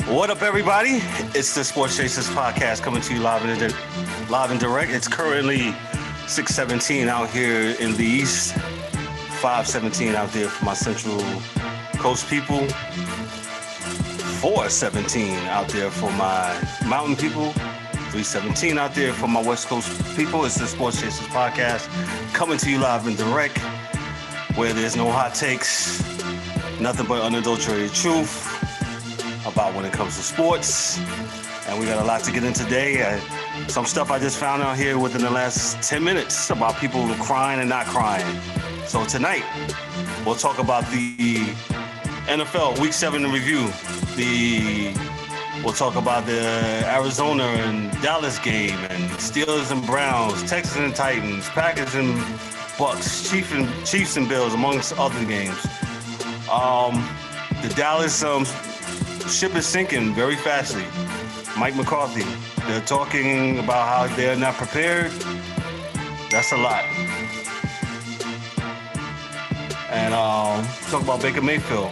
What up, everybody? It's the Sports Chasers podcast coming to you live and direct. It's currently 6:17 out here in the East, 5:17 out there for my Central Coast people, 4:17 out there for my Mountain people, 3:17 out there for my West Coast people. It's the Sports Chasers podcast coming to you live and direct, where there's no hot takes, nothing but unadulterated truth about when it comes to sports. And we got a lot to get in today. Some stuff I just found out here within the last 10 minutes about people crying and not crying. So tonight, we'll talk about the NFL Week 7 in review. We'll talk about the Arizona and Dallas game, and Steelers and Browns, Texans and Titans, Packers and Bucks, Chiefs and Bills, amongst other games. The Dallas ship is sinking very fastly. Mike McCarthy, they're talking about how they're not prepared. That's a lot. And talk about Baker Mayfield,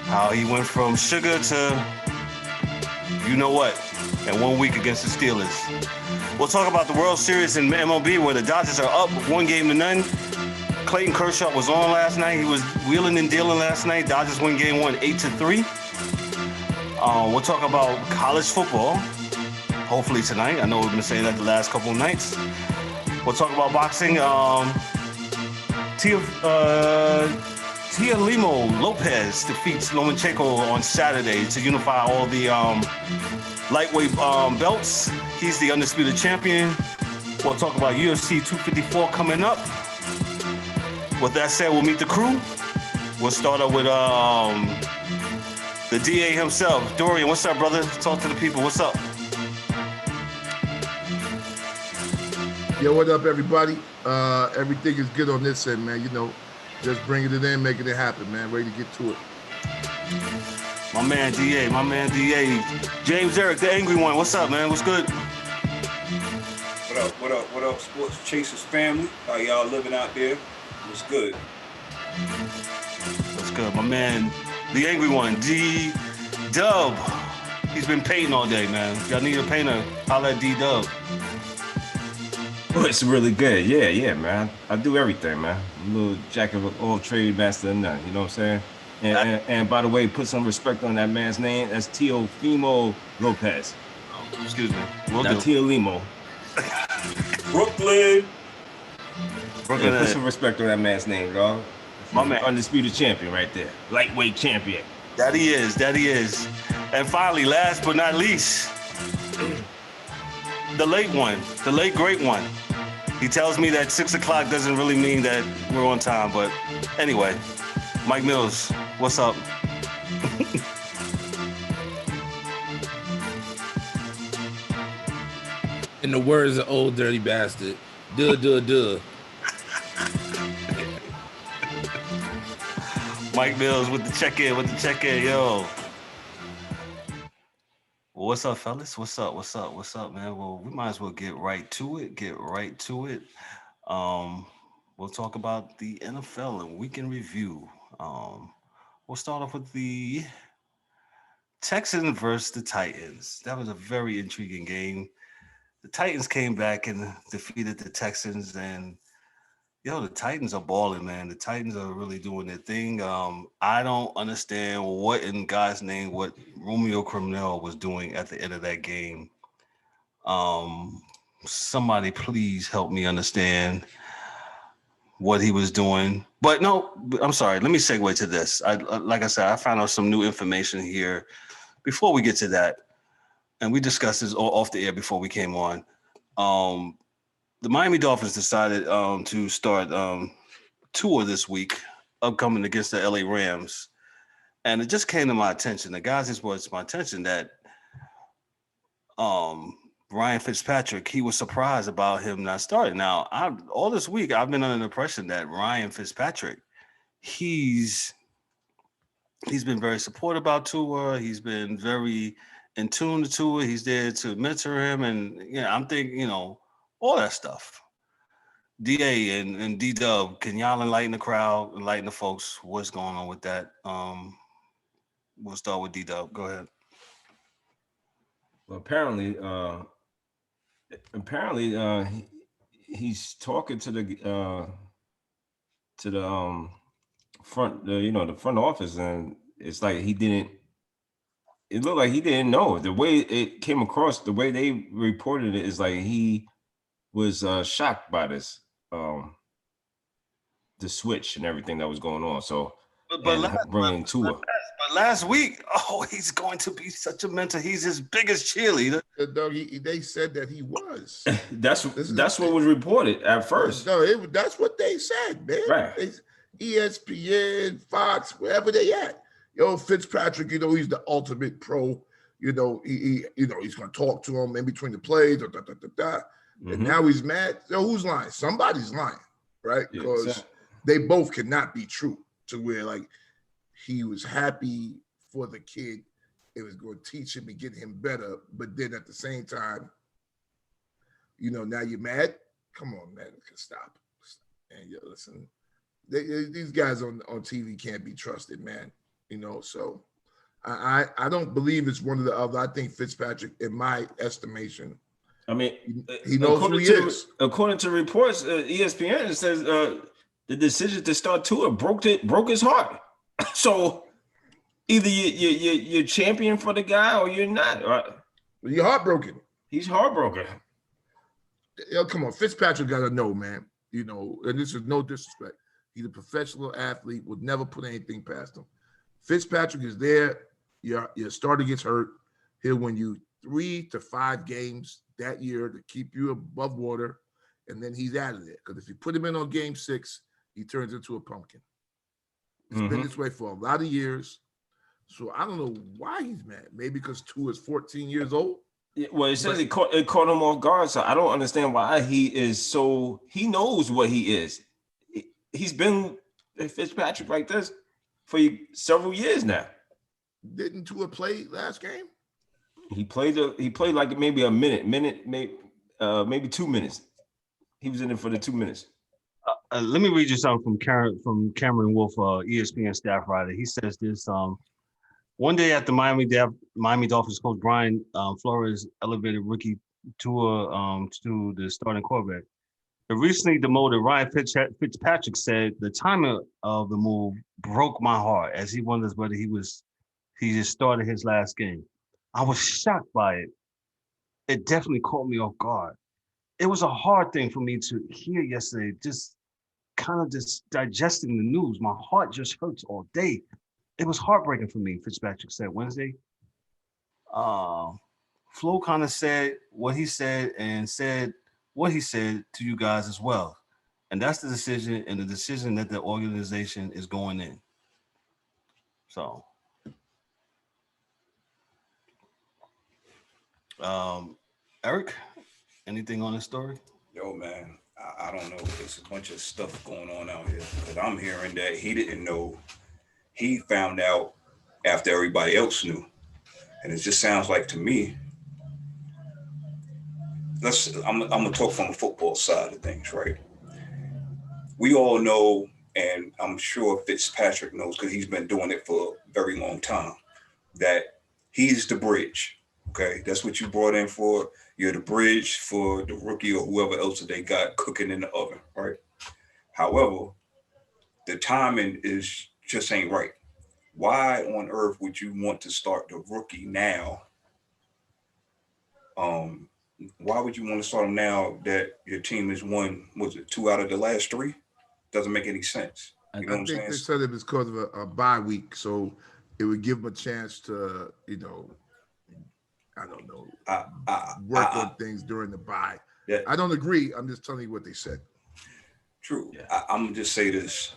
how he went from sugar to you know what in 1 week against the Steelers. We'll talk about the World Series in MLB, where the Dodgers are up 1-0. Clayton Kershaw was on last night. He was wheeling and dealing last night. Dodgers win game 1, 8-3. We'll talk about college football, hopefully tonight. I know we've been saying that the last couple of nights. We'll talk about boxing. Teofimo Lopez defeats Lomachenko on Saturday to unify all the lightweight belts. He's the undisputed champion. We'll talk about UFC 254 coming up. With that said, we'll meet the crew. We'll start up with the DA himself. Dorian, what's up, brother? Talk to the people. What's up? Yo, what up, everybody? Everything is good on this end, man. You know, just bringing it in, making it happen, man. Ready to get to it. My man, DA. James Eric, the angry one. What's up, man? What's good? What up, Sports Chasers family? How y'all living out there? What's good? What's good, my man? The angry one, D-Dub. He's been painting all day, man. Y'all need a painter, holla at D-Dub. Oh, it's really good. Yeah, man. I do everything, man. I'm a little jack of all trade, master of none. You know what I'm saying? And by the way, put some respect on that man's name. That's Teofimo Lopez. Oh, excuse me. Not Teofimo. Brooklyn. Yeah, put some respect on that man's name, dog. My man. Undisputed champion right there. Lightweight champion. That he is. And finally, last but not least, the late great one. He tells me that 6 o'clock doesn't really mean that we're on time, but anyway, Mike Mills, what's up? In the words of Old Dirty Bastard, duh. Mike Mills with the check-in, yo. Well, what's up, fellas? What's up, man? Well, we might as well get right to it. We'll talk about the NFL and weekend review. We'll start off with the Texans versus the Titans. That was a very intriguing game. The Titans came back and defeated the Texans, and the Titans are balling, man. The Titans are really doing their thing. I don't understand what in God's name what Romeo Crennel was doing at the end of that game. Somebody please help me understand what he was doing. But no, I'm sorry. Let me segue to this. Like I said, I found out some new information here before we get to that. And we discussed this off the air before we came on. The Miami Dolphins decided to start tour this week, upcoming against the LA Rams. And it just came to my attention. The guys just brought it to my attention that Ryan Fitzpatrick, he was surprised about him not starting. Now, all this week, I've been under the impression that Ryan Fitzpatrick, he's been very supportive about Tua. He's been very in tune to Tua. He's there to mentor him. And, I'm thinking, all that stuff. DA and D-Dub, can y'all enlighten the crowd, enlighten the folks, what's going on with that? We'll start with D-Dub. Go ahead. Well, apparently, he's talking to the front, the front office, and it's like he didn't. It looked like he didn't know. The way it came across, the way they reported it, is like he was shocked by this, the switch and everything that was going on. So, But and bringing Tua. last week, oh, he's going to be such a mentor. He's his biggest cheerleader. Dog, they said that he was. That's what was reported at first. No, that's what they said, man. Right. ESPN, Fox, wherever they at. Fitzpatrick, he's the ultimate pro. He's gonna talk to him in between the plays, and now he's mad. So who's lying? Somebody's lying, right? Because they both cannot be true. To where like he was happy for the kid, it was going to teach him and get him better, but then at the same time, now you're mad. Come on, man, stop. And listen, these guys on TV can't be trusted, man. So I don't believe it's one or the other. I think Fitzpatrick, in my estimation, I mean, he knows who he is. According to reports, ESPN, it says the decision to start Tua broke his heart. So either you're champion for the guy or you're not. Right? You're heartbroken. He's heartbroken. Come on, Fitzpatrick got to know, man. And this is no disrespect. He's a professional athlete. Would never put anything past him. Fitzpatrick is there. Your starter gets hurt. He'll win you 3 to 5 games that year to keep you above water, and then he's out of there. Because if you put him in on game 6, he turns into a pumpkin. It's been this way for a lot of years. So I don't know why he's mad. Maybe because Tua is 14 years old. Yeah, well, it says it caught him off guard. So I don't understand why he is so. He knows what he is. He's been Fitzpatrick like this for several years now. Didn't Tua play last game? He played like maybe a minute, maybe 2 minutes. He was in it for the 2 minutes. Let me read you something from Cameron Wolf, ESPN staff writer. He says this: one day after Miami Dolphins coach Brian Flores elevated rookie Tua to the starting quarterback, the recently demoted Ryan Fitzpatrick said the timing of the move broke my heart, as he wonders whether he just started his last game. I was shocked by it. It definitely caught me off guard. It was a hard thing for me to hear yesterday, just kind of just digesting the news. My heart just hurts all day. It was heartbreaking for me, Fitzpatrick said Wednesday. Flo kind of said what he said and said what he said to you guys as well. And that's the decision that the organization is going in. So, Eric, anything on this story? Yo, man, I don't know. There's a bunch of stuff going on out here. Because I'm hearing that he didn't know. He found out after everybody else knew. And it just sounds like to me, I'm going to talk from the football side of things, right? We all know, and I'm sure Fitzpatrick knows because he's been doing it for a very long time, that he's the bridge, okay? That's what you brought in for. You're the bridge for the rookie or whoever else that they got cooking in the oven, right? However, the timing just ain't right. Why on earth would you want to start the rookie now? Why would you want to start him now that your team has won, was it 2 out of the last 3? Doesn't make any sense. You know what I'm saying? They said it was because of a bye week, so it would give him a chance to, I don't know, work on things during the bye. Yeah. I don't agree. I'm just telling you what they said. True. Yeah. I'm going to just say this.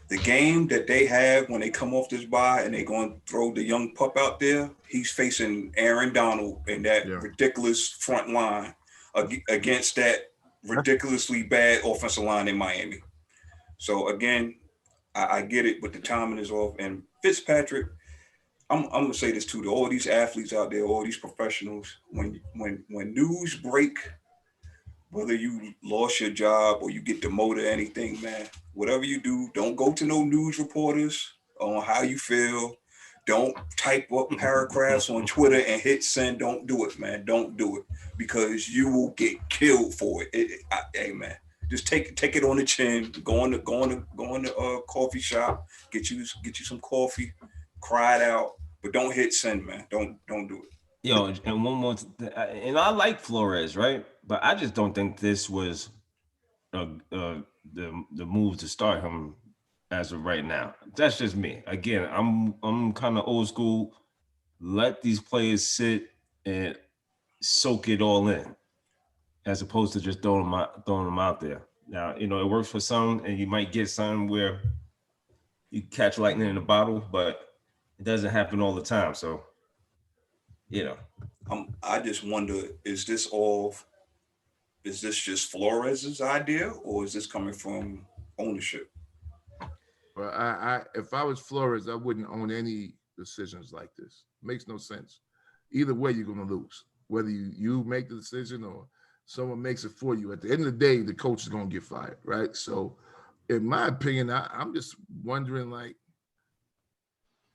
The game that they have when they come off this bye and they're going to throw the young pup out there, he's facing Aaron Donald and that ridiculous front line against that ridiculously bad offensive line in Miami. So, again, I get it, but the timing is off. And Fitzpatrick, I'm going to say this too, to all these athletes out there, all these professionals, when news break, whether you lost your job or you get demoted or anything, man, whatever you do, don't go to no news reporters on how you feel. Don't type up paragraphs on Twitter and hit send. Don't do it, man. Don't do it because you will get killed for it. Hey, man, just take it on the chin. Go on the coffee shop. Get you some coffee. Cry it out, but don't hit send, man. Don't do it. Yo, and one more, and I like Flores, right? But I just don't think this was the move to start him as of right now. That's just me. Again, I'm kind of old school. Let these players sit and soak it all in, as opposed to just throwing them out there. Now, it works for some, and you might get some where you catch lightning in a bottle, but it doesn't happen all the time. So, I just wonder: is this just Flores's idea, or is this coming from ownership? Well, I if I was Flores, I wouldn't own any decisions like this. Makes no sense. Either way, you're going to lose. Whether you make the decision or someone makes it for you. At the end of the day, the coach is going to get fired, right? So, in my opinion, I'm just wondering, like,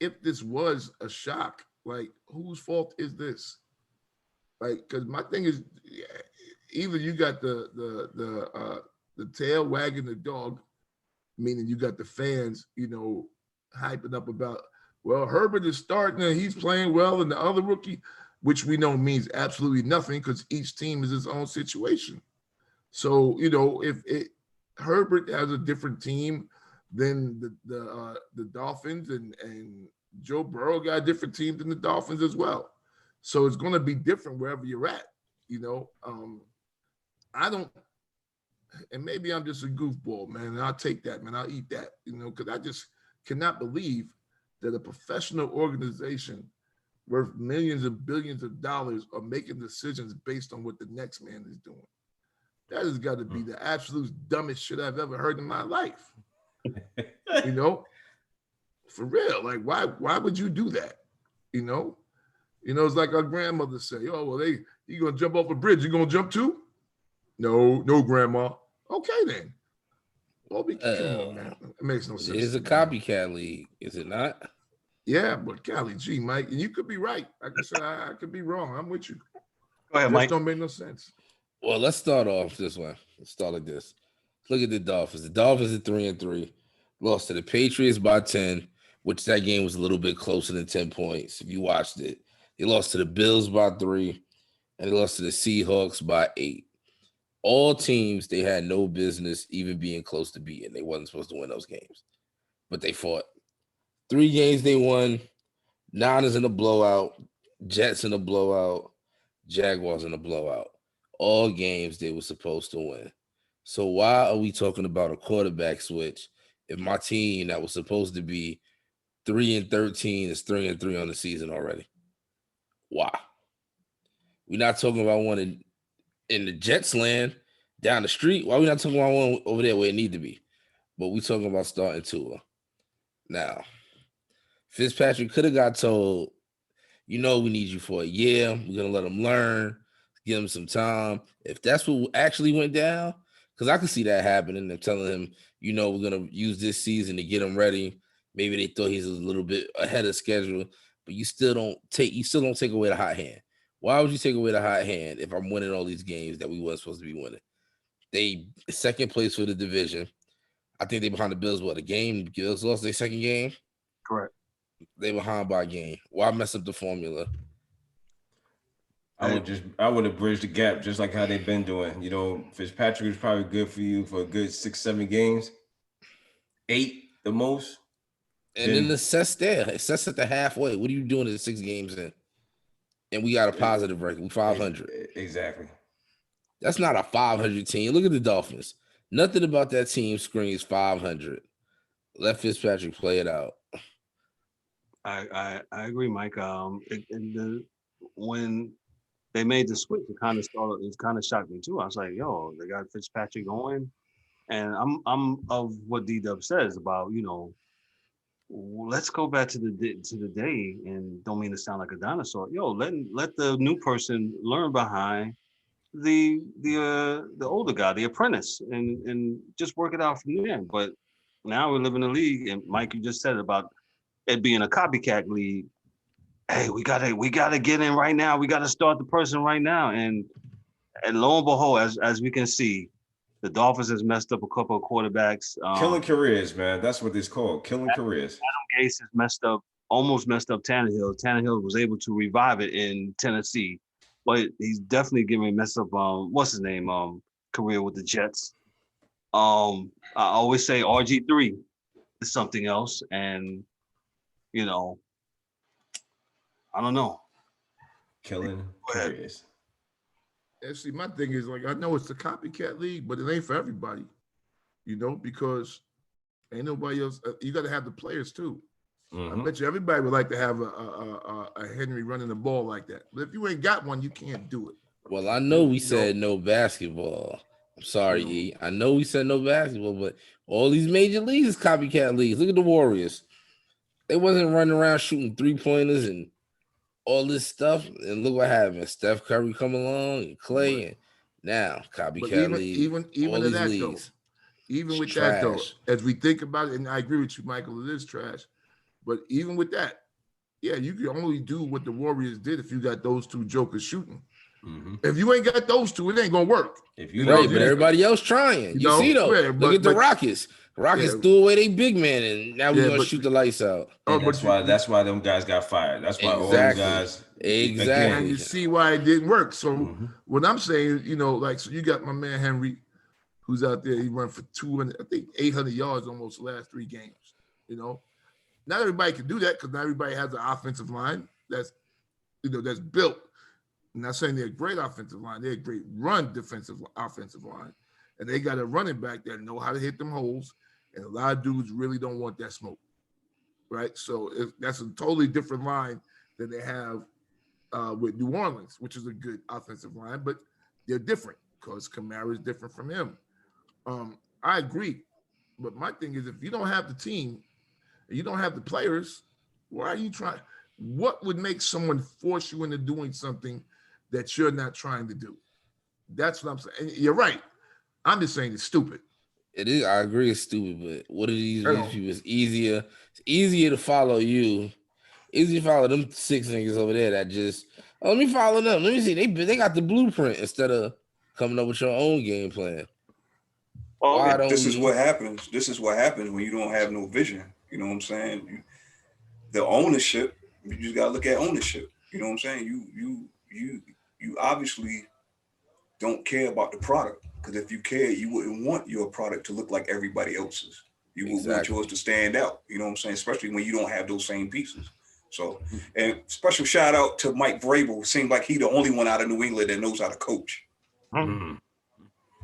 if this was a shock, like, whose fault is this? Like, because my thing is, either you got the tail wagging the dog, meaning you got the fans, hyping up about, well, Herbert is starting and he's playing well, and the other rookie, which we know means absolutely nothing because each team is its own situation. So, if Herbert has a different team than the Dolphins, and Joe Burrow got a different team than the Dolphins as well. So it's going to be different wherever you're at, I don't, and maybe I'm just a goofball, man, and I'll take that, man. I'll eat that, because I just cannot believe that a professional organization worth millions and billions of dollars are making decisions based on what the next man is doing. That has got to be the absolute dumbest shit I've ever heard in my life. For real. Like, why would you do that? It's like our grandmother say, oh, well, you going to jump off a bridge. You going to jump too? No, grandma. Okay, then. Well, come on, man. It makes no sense. It's a copycat league, is it not? Yeah, but golly gee, Mike, and you could be right. Like I said, I could be wrong. I'm with you. Go ahead, Mike. Don't make no sense. Well, let's start off this way. Let's start like this. Look at the Dolphins. The Dolphins are 3-3. Lost to the Patriots by 10, which that game was a little bit closer than 10 points. If you watched it, they lost to the Bills by 3, and they lost to the Seahawks by 8. All teams they had no business even being close to beating. They wasn't supposed to win those games, but they fought. 3 games they won. Niners in a blowout. Jets in a blowout. Jaguars in a blowout. All games they were supposed to win. So why are we talking about a quarterback switch if my team that was supposed to be 3-13 is 3-3 on the season already? Why? We're not talking about one in the Jets land down the street. Why are we not talking about one over there where it need to be? But we talking about starting Tua. Now, Fitzpatrick could have got told, we need you for a year. We're going to let him learn, give him some time. If that's what actually went down, because I could see that happening. They're telling him, we're going to use this season to get him ready. Maybe they thought he's a little bit ahead of schedule, but you still don't take away the hot hand. Why would you take away the hot hand if I'm winning all these games that we weren't supposed to be winning? They second place for the division. I think they behind the Bills, a game? Bills lost their second game? Correct. They behind by a game. Why mess up the formula? I would have bridged the gap just like how they've been doing. Fitzpatrick is probably good for you for a good 6-7 games. 8 the most. And then assess there. Assess at the halfway. What are you doing in 6 games in? And we got a positive record. We 500. Exactly. That's not a 500 team. Look at the Dolphins. Nothing about that team screams 500. Let Fitzpatrick play it out. I agree, Mike. When they made the switch, it kind of shocked me too. I was like, yo, they got Fitzpatrick going, and I'm of what D-Dub says about, let's go back to the day, and don't mean to sound like a dinosaur. Yo, let the new person learn behind the older guy, the apprentice, and just work it out from there. But now we live in a league, and Mike, you just said about it being a copycat league, hey, we gotta get in right now. We gotta start the person right now. And lo and behold, as we can see, the Dolphins has messed up a couple of quarterbacks. Killing careers, man. That's what it's called. Killing careers. Adam Gase has almost messed up Tannehill. Tannehill was able to revive it in Tennessee, but he's definitely giving messed up what's his name career with the Jets. I always say RG3 is something else, and you know, I don't know. Killing careers. And see, my thing is like I know it's a copycat league, but it ain't for everybody, because ain't nobody else. You got to have the players too. I bet you everybody would like to have a Henry running the ball like that. But if you ain't got one, you can't do it. Well, I know we said no basketball. I'm sorry, E. I know we said no basketball, but all these major leagues is copycat leagues. Look at the Warriors. They wasn't running around shooting 3-pointers and all this stuff. And look what happened. Steph Curry come along and Clay, and now copycat league. Even all in these that leagues. though, even with Trash. that though, as we think about it, and I agree with you, Michael, it is trash. But even with that, yeah, you can only do what the Warriors did if you got those two jokers shooting. If you ain't got those two, it ain't gonna work. If you Right, but everybody else trying. You see though, yeah, look at the Rockets. Rockets threw away their big man, and now we're gonna shoot the lights out. And that's why them guys got fired. That's why all them guys exactly. And you see why it didn't work. So what I'm saying, so you got my man Henry, who's out there. He run for 800 yards almost the last 3 games. Not everybody can do that because not everybody has an offensive line that's built. I'm not saying they're a great offensive line. They're a great run offensive line. And they got a running back that know how to hit them holes. And a lot of dudes really don't want that smoke. Right? So that's a totally different line than they have with New Orleans, which is a good offensive line. But they're different because Kamara is different from him. I agree. But my thing is, if you don't have the team, and you don't have the players, why are you trying? What would make someone force you into doing something that you're not trying to do? That's what I'm saying. And you're right. I'm just saying it's stupid. It is. I agree it's stupid, but what are these people? It's easier to follow you. Easier to follow them 6 niggas over there that just, let me follow them. Let me see. They got the blueprint instead of coming up with your own game plan. This is what happens. This is what happens when you don't have no vision. You know what I'm saying? The ownership, you just gotta look at ownership. You know what I'm saying? You obviously don't care about the product, because if you cared, you wouldn't want your product to look like everybody else's. You would want yours to stand out. You know what I'm saying? Especially when you don't have those same pieces. So, and special shout out to Mike Vrabel. Seemed like he the only one out of New England that knows how to coach. Did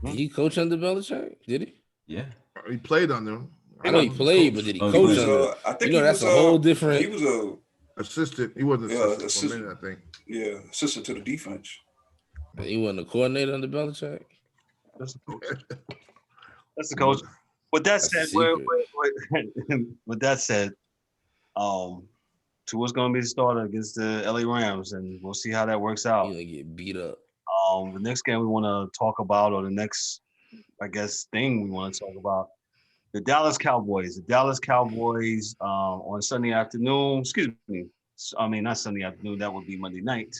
he coach under Belichick? Did he? Yeah. He played under him. I know he played, but did he coach under? I think that's a whole different. He was a assistant. He wasn't assistant. I think. Yeah, assistant to the defense. He wasn't a coordinator under Belichick. That's the coach. With that said, with that said, Tua's going to be the starter against the LA Rams, and we'll see how that works out. He's going to get beat up. The next game we want to talk about, or the next, I guess, thing we want to talk about, the Dallas Cowboys. The Dallas Cowboys on Sunday afternoon, not Sunday afternoon, that would be Monday night,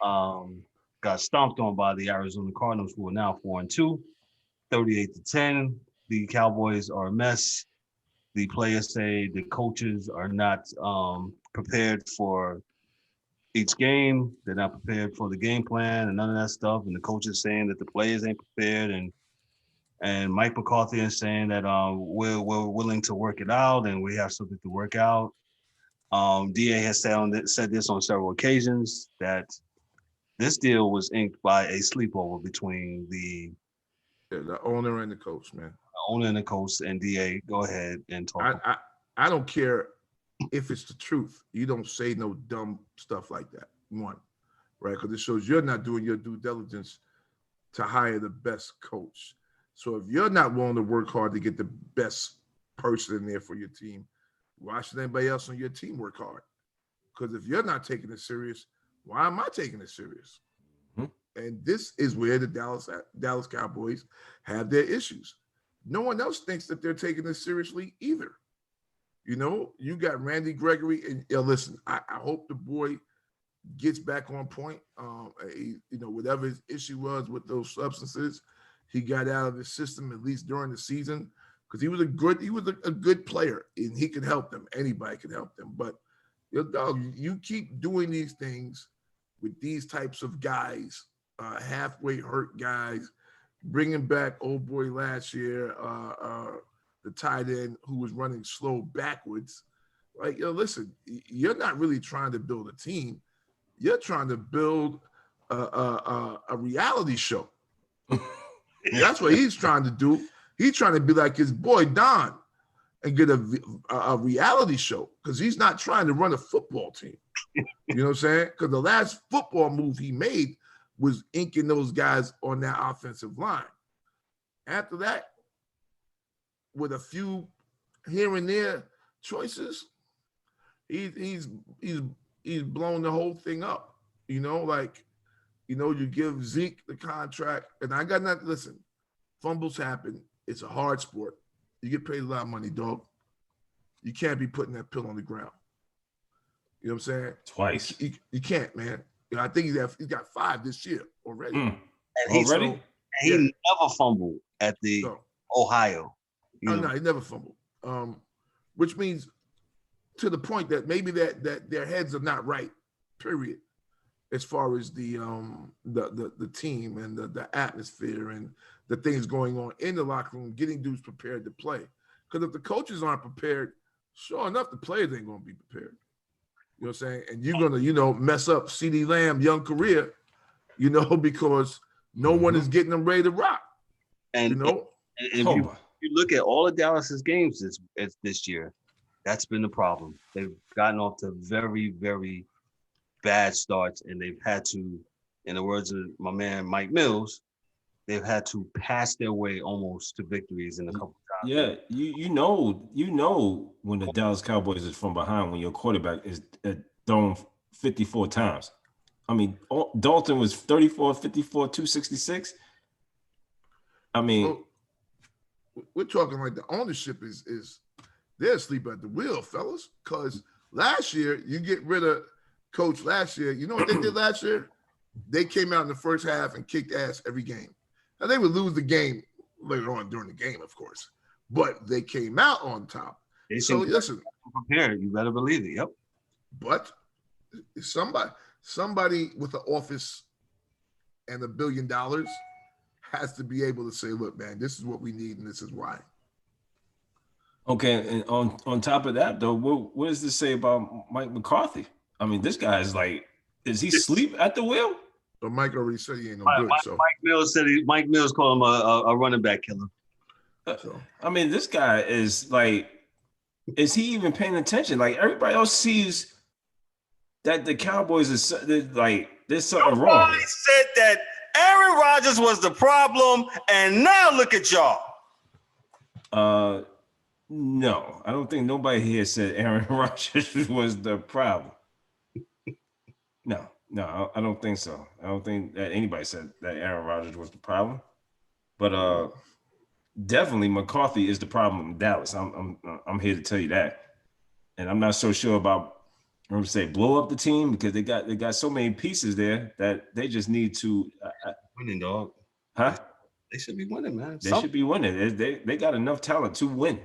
got stomped on by the Arizona Cardinals, who are now 4-2, 38-10. The Cowboys are a mess. The players say the coaches are not prepared for each game. They're not prepared for the game plan and none of that stuff. And the coaches saying that the players ain't prepared. And Mike McCarthy is saying that we're willing to work it out and we have something to work out. DA has said this on several occasions, that this deal was inked by a sleepover between the owner and the coach, man. The owner and the coach. And DA, go ahead and talk. I don't care if it's the truth. You don't say no dumb stuff like that. One, right? Because it shows you're not doing your due diligence to hire the best coach. So if you're not willing to work hard to get the best person in there for your team, why should anybody else on your team work hard? Because if you're not taking it serious, why am I taking it serious? And this is where the Dallas Cowboys have their issues. No one else thinks that they're taking this seriously either. You got Randy Gregory, and listen, I hope the boy gets back on point. Whatever his issue was with those substances, he got out of the system at least during the season because he was a good player and he could help them. Anybody could help them, but dog, you keep doing these things with these types of guys, halfway hurt guys, bringing back old boy last year, the tight end who was running slow backwards. Like, listen, you're not really trying to build a team. You're trying to build a reality show. That's what he's trying to do. He's trying to be like his boy Don and get a reality show because he's not trying to run a football team. You know what I'm saying? Because the last football move he made was inking those guys on that offensive line. After that, with a few here and there choices, he's blown the whole thing up. You give Zeke the contract, and I got nothing. Listen, fumbles happen. It's a hard sport. You get paid a lot of money, dog. You can't be putting that pill on the ground. You know what I'm saying? Twice. You can't, man. I think he's got 5 this year already. And he never fumbled at the Ohio. No, he never fumbled. Which means to the point that maybe that their heads are not right, period, as far as the team and the atmosphere and the things going on in the locker room, getting dudes prepared to play. Because if the coaches aren't prepared, sure enough, the players ain't going to be prepared. You know what I'm saying? And you're going to, mess up CeeDee Lamb young career, because no one is getting them ready to rock. And, if you look at all of Dallas's games this year, that's been the problem. They've gotten off to very, very bad starts, and they've had to, in the words of my man Mike Mills, they've had to pass their way almost to victories in a couple times. Yeah, you know when the Dallas Cowboys is from behind when your quarterback is thrown 54 times. I mean, Dalton was 34, 54, 266. I mean, we're talking like the ownership is they're asleep at the wheel, fellas. Because last year you get rid of coach last year. You know what they did last year? They came out in the first half and kicked ass every game. Now they would lose the game later on during the game, of course, but they came out on top. So listen, prepared. You better believe it. Yep. But somebody with an office and $1 billion has to be able to say, "Look, man, this is what we need, and this is why." Okay, and on top of that, though, what does this say about Mike McCarthy? I mean, this guy is like, is he sleep at the wheel? But Mike already said he ain't no good. So Mike Mills called him a running back killer. I mean, this guy is like, is he even paying attention? Like everybody else sees that the Cowboys is like there's something wrong. Nobody said that Aaron Rodgers was the problem, and now look at y'all. No, I don't think nobody here said Aaron Rodgers was the problem. No, I don't think so. I don't think that anybody said that Aaron Rodgers was the problem. But definitely McCarthy is the problem in Dallas. I'm here to tell you that. And I'm not so sure about blow up the team because they got so many pieces there that they just need to winning, dog. Huh? They should be winning, man. They should be winning. They got enough talent to win.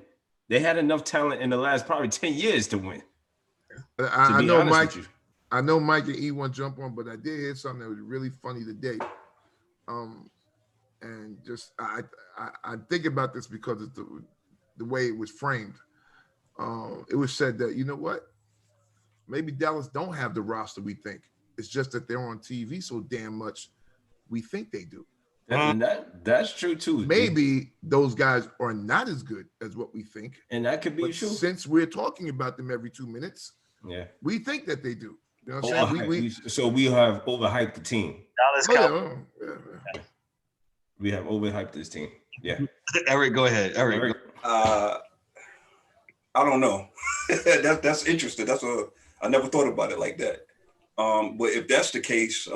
They had enough talent in the last probably 10 years to win. I know Mike. I know Mike and E want to jump on, but I did hear something that was really funny today. And just I think about this because it's the way it was framed. It was said that, you know what? Maybe Dallas don't have the roster we think. It's just that they're on TV so damn much we think they do. And that's true too. Maybe those guys are not as good as what we think. And that could be true. Since we're talking about them every 2 minutes, we think that they do. You know what I'm saying? So we have overhyped the team. We have overhyped this team. Yeah. Eric, go ahead. Eric. I don't know. That's interesting. I never thought about it like that. But if that's the case,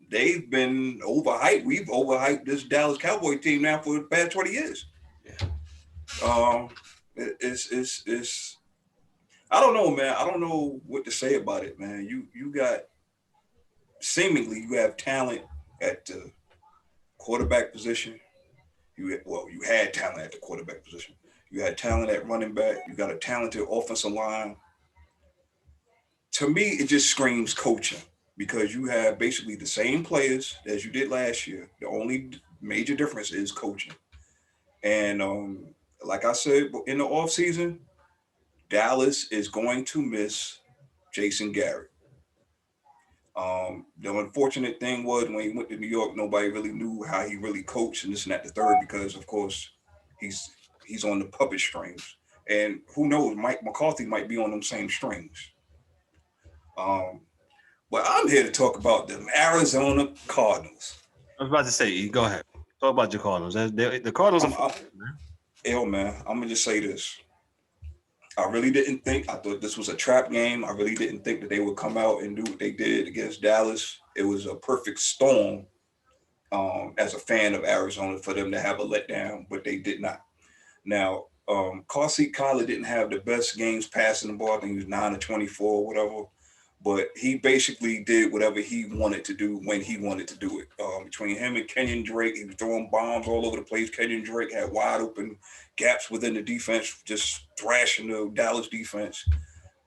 they've been overhyped. We've overhyped this Dallas Cowboy team now for the past 20 years. Yeah. I don't know, man. I don't know what to say about it, man. You got seemingly you have talent at the quarterback position. You had talent at the quarterback position. You had talent at running back. You got a talented offensive line. To me, it just screams coaching because you have basically the same players as you did last year. The only major difference is coaching. And like I said in the offseason, Dallas is going to miss Jason Garrett. The unfortunate thing was when he went to New York, nobody really knew how he really coached and this and that the third because, of course, he's on the puppet strings. And who knows, Mike McCarthy might be on them same strings. But I'm here to talk about the Arizona Cardinals. I was about to say, go ahead. Talk about your Cardinals. The Cardinals are man. I'm going to just say this. I really didn't think. I thought this was a trap game. I really didn't think that they would come out and do what they did against Dallas. It was a perfect storm as a fan of Arizona for them to have a letdown, but they did not. Now, Kyler didn't have the best games passing the ball. I think he was 9 of 24 or whatever. But he basically did whatever he wanted to do when he wanted to do it. Between him and Kenyon Drake, he was throwing bombs all over the place. Kenyon Drake had wide open gaps within the defense, just thrashing the Dallas defense.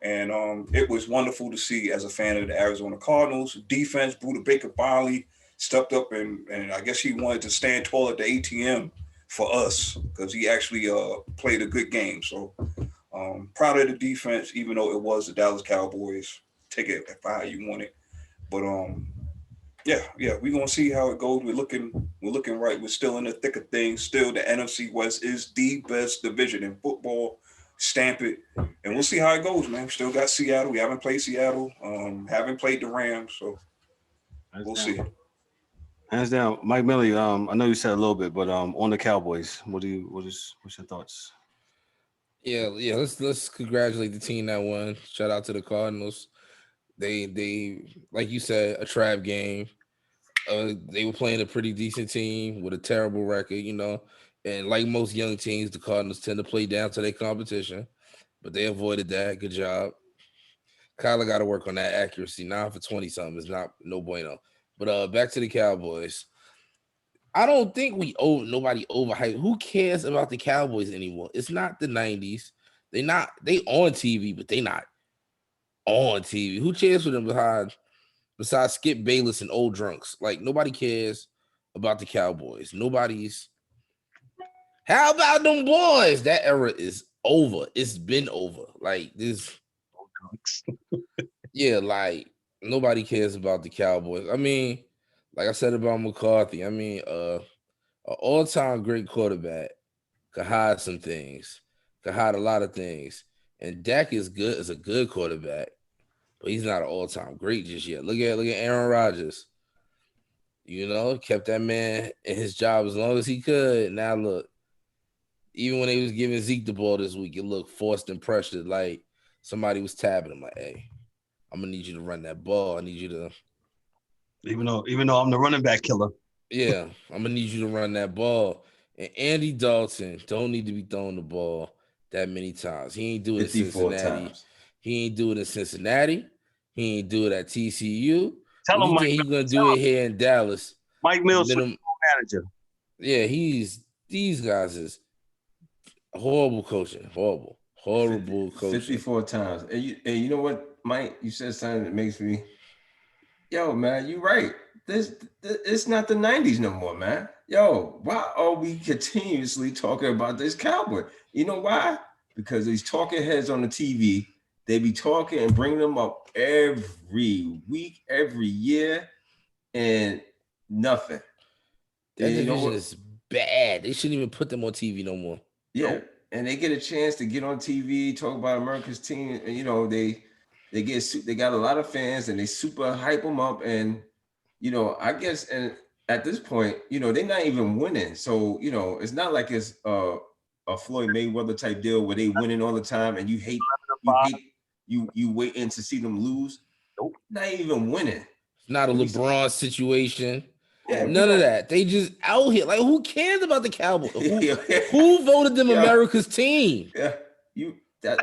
And it was wonderful to see as a fan of the Arizona Cardinals. Defense, Buda Baker finally stepped up and I guess he wanted to stand tall at the ATM for us because he actually played a good game. So proud of the defense, even though it was the Dallas Cowboys. Take it how you want it, but yeah, we're gonna see how it goes. We're looking right. We're still in the thick of things. Still, the NFC West is the best division in football. Stamp it, and we'll see how it goes, man. We still got Seattle. We haven't played Seattle. Haven't played the Rams, so we'll see. Hands down, Mike Millie. I know you said a little bit, but on the Cowboys, what's your thoughts? Yeah. Let's congratulate the team that won. Shout out to the Cardinals. They like you said, a trap game. They were playing a pretty decent team with a terrible record, and like most young teams, the Cardinals tend to play down to their competition, but they avoided that. Good job. Kyler got to work on that accuracy. 9 for 20-something is no bueno. But back to the Cowboys. I don't think nobody overhyped. Who cares about the Cowboys anymore? It's not the 90s. They on TV, but they not on TV. Who cheers for them besides Skip Bayless and old drunks? Like, nobody cares about the Cowboys. How about them boys? That era is over. It's been over. Like, this. Yeah, like, nobody cares about the Cowboys. I mean, like I said about McCarthy, I mean, an all-time great quarterback could hide some things, could hide a lot of things. And Dak is a good quarterback, but he's not an all-time great just yet. Look at Aaron Rodgers. Kept that man in his job as long as he could. Now look, even when they was giving Zeke the ball this week, it looked forced and pressured, like somebody was tapping him. Like, hey, I'm gonna need you to run that ball. I need you to. Even though I'm the running back killer. Yeah, I'm gonna need you to run that ball. And Andy Dalton don't need to be throwing the ball that many times. He ain't do it in Cincinnati. Times. He ain't do it in Cincinnati. He ain't do it at TCU. Tell him, Mike. He's gonna do it here in Dallas. Mike Mills, manager. Yeah, these guys is horrible coaching. Horrible coaching. 54 times. And you know what, Mike? You said something that makes me. Yo, man, you right. It's not the 90s no more, man. Yo, why are we continuously talking about this Cowboy? You know why? Because these talking heads on the TV, they be talking and bringing them up every week, every year, and nothing. That division is bad. They shouldn't even put them on TV no more. Yeah, nope. And they get a chance to get on TV, talk about America's team, and they got a lot of fans and they super hype them up, and I guess, and at this point, they're not even winning, so it's not like it's a Floyd Mayweather type deal where they winning all the time and you waiting to see them lose. Nope, not even winning. It's not a LeBron situation. Yeah, none of that. They just out here. Like, who cares about the Cowboys? Who voted them America's team? Yeah,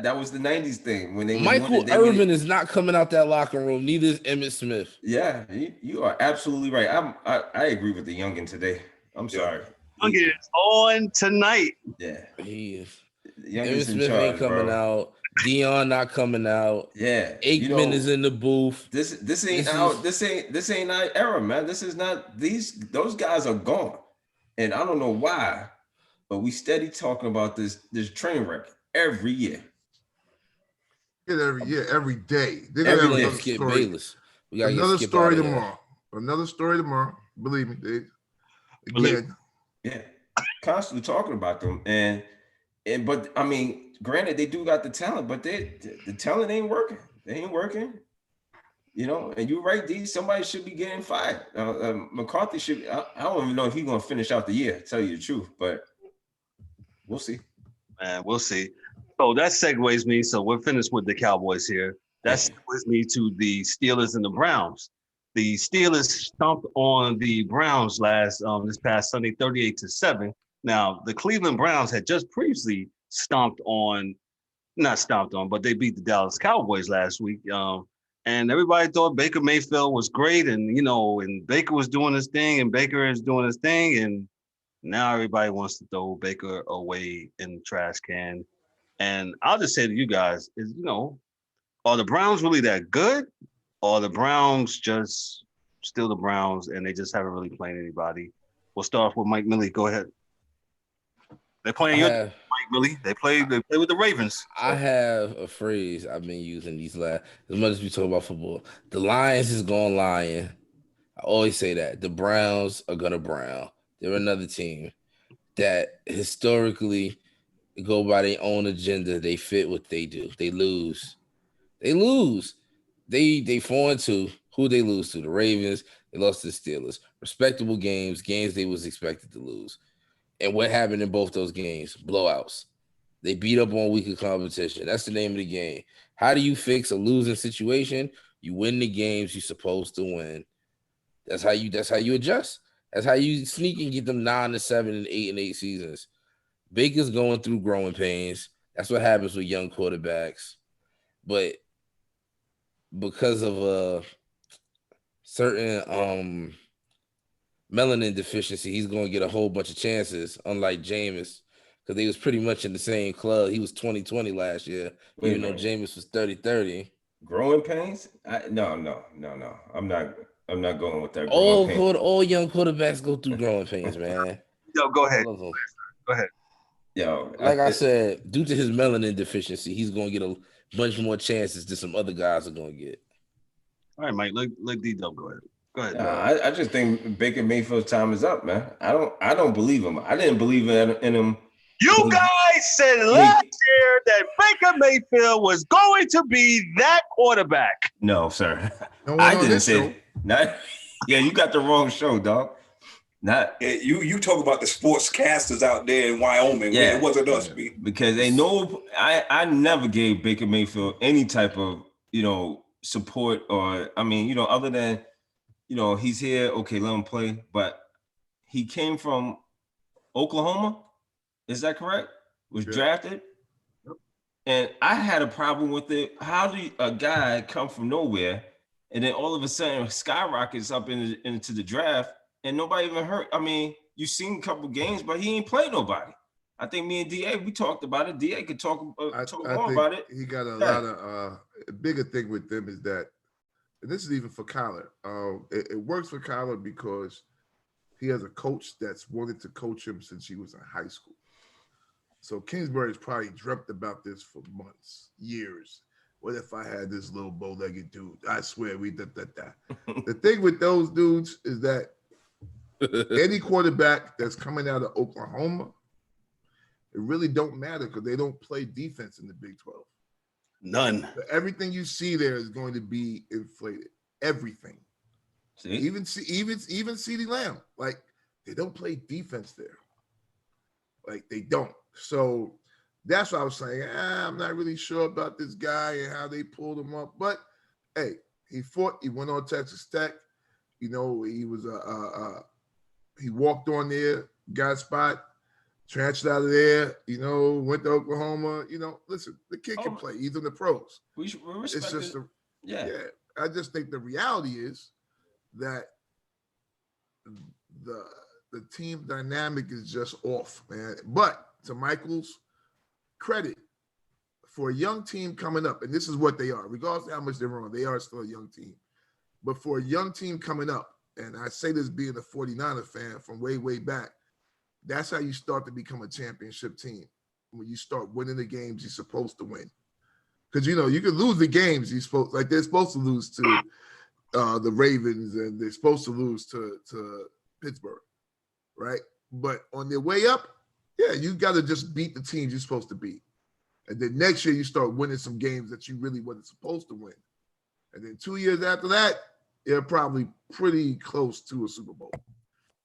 That was the 90s thing when they Michael Irvin is not coming out that locker room. Neither is Emmitt Smith. Yeah, you are absolutely right. I agree with the youngin today. I'm sorry. Youngin is on tonight. Yeah, he is. Youngest Emmitt Smith ain't coming out. Dion not coming out. Yeah, Aikman is in the booth. This ain't our era, man. This is not those guys are gone, and I don't know why, but we steady talking about this train wreck every year. Every year, every day. They're gonna have another skip story. Bayless. We gotta another get story tomorrow. Another story tomorrow. Believe me, again. Yeah, constantly talking about them, but I mean, granted, they do got the talent, but the talent ain't working. They ain't working. You know, and you're right, D. Somebody should be getting fired. McCarthy should. I don't even know if he's gonna finish out the year. To tell you the truth, but we'll see. Man, we'll see. So that segues me. So we're finished with the Cowboys here. That segues me to the Steelers and the Browns. The Steelers stomped on the Browns this past Sunday, 38-7. Now the Cleveland Browns had just previously not stomped on, but they beat the Dallas Cowboys last week. And everybody thought Baker Mayfield was great, and and Baker was doing his thing, and Baker is doing his thing, and now everybody wants to throw Baker away in the trash can. And I'll just say to you guys is, are the Browns really that good? Or are the Browns just still the Browns and they just haven't really played anybody? We'll start off with Mike Millie. Go ahead. They're playing Mike Millie. They play with the Ravens. So. I have a phrase I've been using these last, as much as we talk about football. The Lions is going lion. I always say that. The Browns are gonna Brown. They're another team that historically go by their own agenda. They fit what they do. They lose. They 4-2. Who they lose to? The Ravens. They lost to the Steelers. Respectable games they was expected to lose. And what happened in both those games? Blowouts. They beat up on weaker competition. That's the name of the game. How do you fix a losing situation? You win the games you're supposed to win. That's how you adjust. That's how you sneak and get them 9-7 and 8-8 seasons. Baker's going through growing pains. That's what happens with young quarterbacks. But because of a certain melanin deficiency, he's going to get a whole bunch of chances, unlike Jameis, because they was pretty much in the same club. He was 20-20 last year, even though Jameis was 30-30. Growing pains? No. I'm not going with that. All young quarterbacks go through growing pains, man. Yo, go ahead. Go ahead. Yo, like I said, due to his melanin deficiency, he's going to get a bunch more chances than some other guys are going to get. All right, Mike. Let D-Dub go ahead. Go ahead. I just think Baker Mayfield's time is up, man. I don't believe him. I didn't believe in him. You guys said last year that Baker Mayfield was going to be that quarterback. No, sir. I didn't say that. Yeah, you got the wrong show, dog. You talk about the sportscasters out there in Wyoming. Yeah, it wasn't us. Because they know I never gave Baker Mayfield any type of support or other than he's here, okay, let him play. But he came from Oklahoma, is that correct? Was drafted, and I had a problem with it. How do a guy come from nowhere and then all of a sudden skyrockets up into the draft? And nobody even heard. I mean, you've seen a couple games, but he ain't played nobody. I think me and DA, we talked about it. DA could talk more about it. He got a lot of a bigger thing with them is that, and this is even for Kyler. It works for Kyler because he has a coach that's wanted to coach him since he was in high school. So Kingsbury's probably dreamt about this for months, years. What if I had this little bow-legged dude? I swear we did that. The thing with those dudes is that any quarterback that's coming out of Oklahoma, it really don't matter because they don't play defense in the Big 12. None. So everything you see there is going to be inflated. Everything. See? Even CeeDee Lamb. Like, they don't play defense there. Like, they don't. So that's what I was saying. I'm not really sure about this guy and how they pulled him up. But, hey, he fought. He went on Texas Tech. He was he walked on there, got a spot. transferred out of there, went to Oklahoma. Listen, the kid can play. He's in the pros. We respect it's just it. Yeah. I just think the reality is that the team dynamic is just off, man. But to Michael's credit, for a young team coming up, and this is what they are, regardless of how much they're wrong, they are still a young team. But for a young team coming up, and I say this being a 49er fan from way, way back, that's how you start to become a championship team. When you start winning the games you're supposed to win. Because, you can lose the games they're supposed to lose to the Ravens, and they're supposed to lose to Pittsburgh, right? But on their way up, yeah, you got to just beat the teams you're supposed to beat. And then next year you start winning some games that you really wasn't supposed to win. And then 2 years after that, you're probably pretty close to a Super Bowl.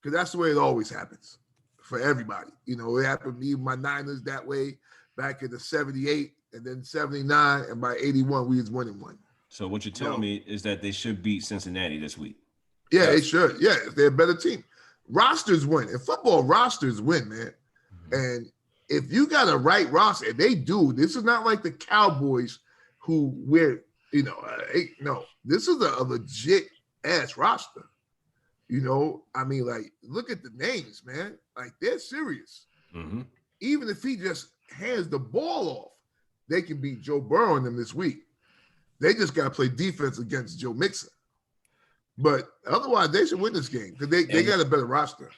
Because that's the way it always happens for everybody. It happened to me, my Niners that way back in the 78 and then 79, and by 81, we was winning one. So what you're telling me is that they should beat Cincinnati this week. Yeah, they should. Yeah, they're a better team. Rosters win. In football, rosters win, man. Mm-hmm. And if you got a right roster, and they do, this is not like the Cowboys who no, this is a legit ass roster. Look at the names, man. Like, they're serious. Mm-hmm. Even if he just hands the ball off, they can beat Joe Burrow and them this week. They just got to play defense against Joe Mixon. But otherwise, they should win this game because they got a better roster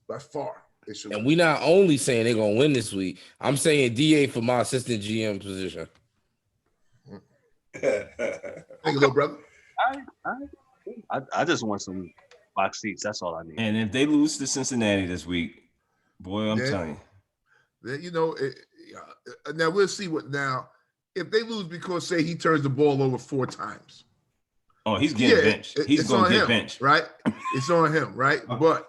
by far. They should. And we not only saying they're going to win this week, I'm saying DA for my assistant GM position. Thank you, little brother. I just want some box seats. That's all I need. And if they lose to Cincinnati this week, boy, I'm telling you. Now we'll see if they lose because, say, he turns the ball over 4 times. Oh, he's getting benched. He's going to get benched. Right? It's on him, right? But,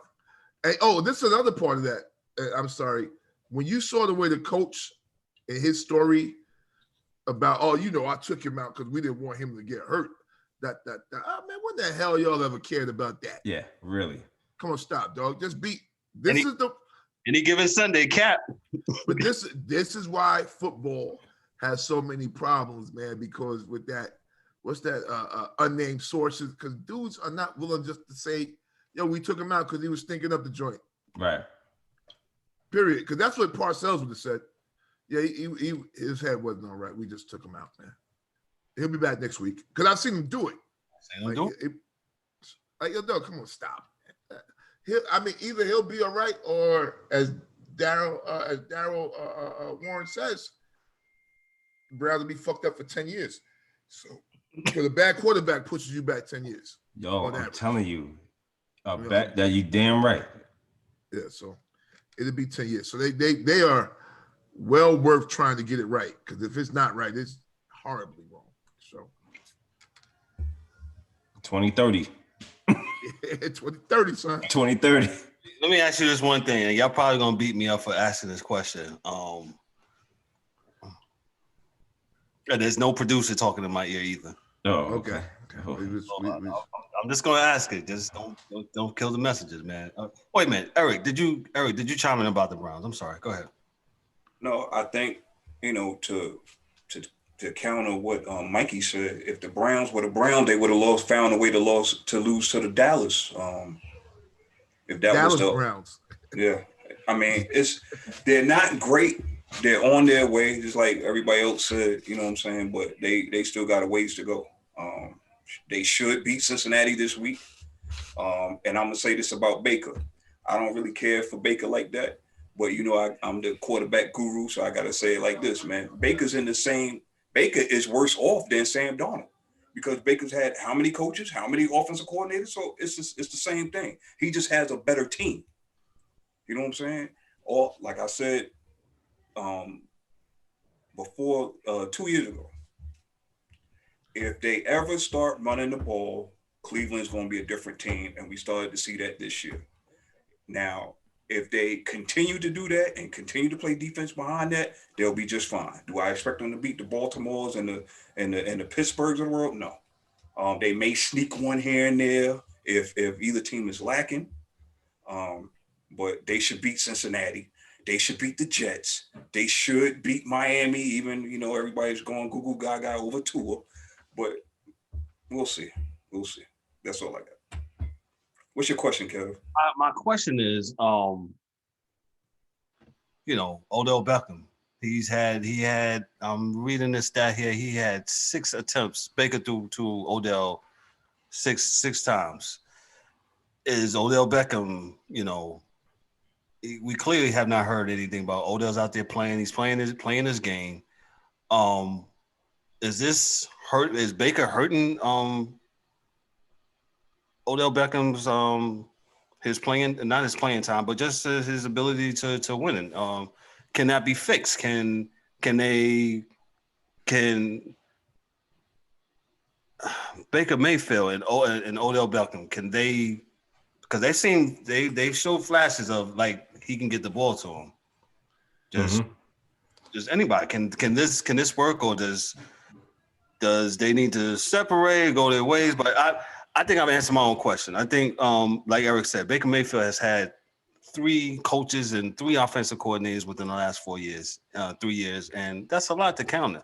this is another part of that. I'm sorry. When you saw the way the coach and his story about, I took him out because we didn't want him to get hurt. Man, what the hell y'all ever cared about that? Yeah, really. Come on, stop, dog. Just beat. Any given Sunday, Cap. But this is why football has so many problems, man, because with that, what's that, unnamed sources, because dudes are not willing just to say, we took him out because he was thinking up the joint. Right. Period. Because that's what Parcells would have said. Yeah, his head wasn't all right. We just took him out, man. He'll be back next week. Because I've seen him do it. Come on, stop. Either he'll be all right, or as Daryl Warren says, Browns will be fucked up for 10 years. So, because a bad quarterback pushes you back 10 years. Yo, I'm telling you, that you damn right. Yeah, so it'll be 10 years. So they are well worth trying to get it right. Because if it's not right, it's horribly wrong. So 2030. 2030, son. 2030. Let me ask you this one thing, and y'all probably gonna beat me up for asking this question. And there's no producer talking in my ear either. Oh, okay. I'm just gonna ask it. Just don't kill the messages, man. Wait a minute, Eric. Did you chime in about the Browns? I'm sorry. Go ahead. No, I think to counter what Mikey said, if the Browns were the Browns, they would have found a way to lose to the Dallas. If that Dallas was the Browns. Yeah, they're not great. They're on their way, just like everybody else said. You know what I'm saying? But they still got a ways to go. They should beat Cincinnati this week. And I'm gonna say this about Baker. I don't really care for Baker like that, but I'm the quarterback guru, so I gotta say it like this, man. Baker is worse off than Sam Darnold, because Baker's had how many coaches, how many offensive coordinators? So it's the same thing. He just has a better team. You know what I'm saying? Or like I said before 2 years ago, if they ever start running the ball, Cleveland's going to be a different team, and we started to see that this year. Now, if they continue to do that and continue to play defense behind that, they'll be just fine. Do I expect them to beat the Baltimores and the Pittsburghs of the world? No. They may sneak one here and there if either team is lacking, but they should beat Cincinnati. They should beat the Jets. They should beat Miami, even, everybody's going Google Gaga over Tua. But we'll see. We'll see. That's all I got. What's your question, Kev? My question is, Odell Beckham. He had. I'm reading this stat here. He had 6 attempts. Baker threw to Odell six times. Is Odell Beckham? We clearly have not heard anything about Odell's out there playing. He's playing his game. Is this hurt? Is Baker hurting Odell Beckham's his playing, not his playing time, but just his ability to win? Can that be fixed? Can Baker Mayfield and Odell Beckham, can they? Because they show flashes of like he can get the ball to him. Just anybody can this work, or does they need to separate, go their ways? But I think I've answered my own question. I think like Eric said, Baker Mayfield has had 3 coaches and 3 offensive coordinators within the last 4 years, 3 years, and that's a lot to counter.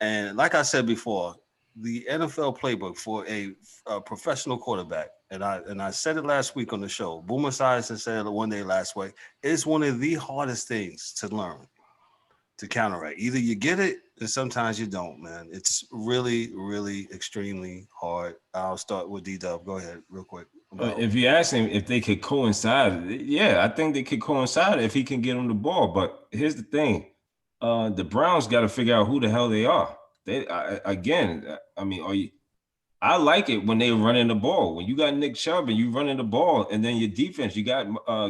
And like I said before, the NFL playbook for a professional quarterback, and I said it last week on the show, Boomer Esiason said it one day last week, it's one of the hardest things to learn, to counteract. Either you get it, and sometimes you don't, man. It's really, really extremely hard. I'll start with D-Dub. Go ahead real quick. If you ask him if they could coincide, yeah, I think they could coincide if he can get him the ball. But here's the thing. The Browns got to figure out who the hell they are. I like it when they running the ball. When you got Nick Chubb and you running the ball, and then your defense, you got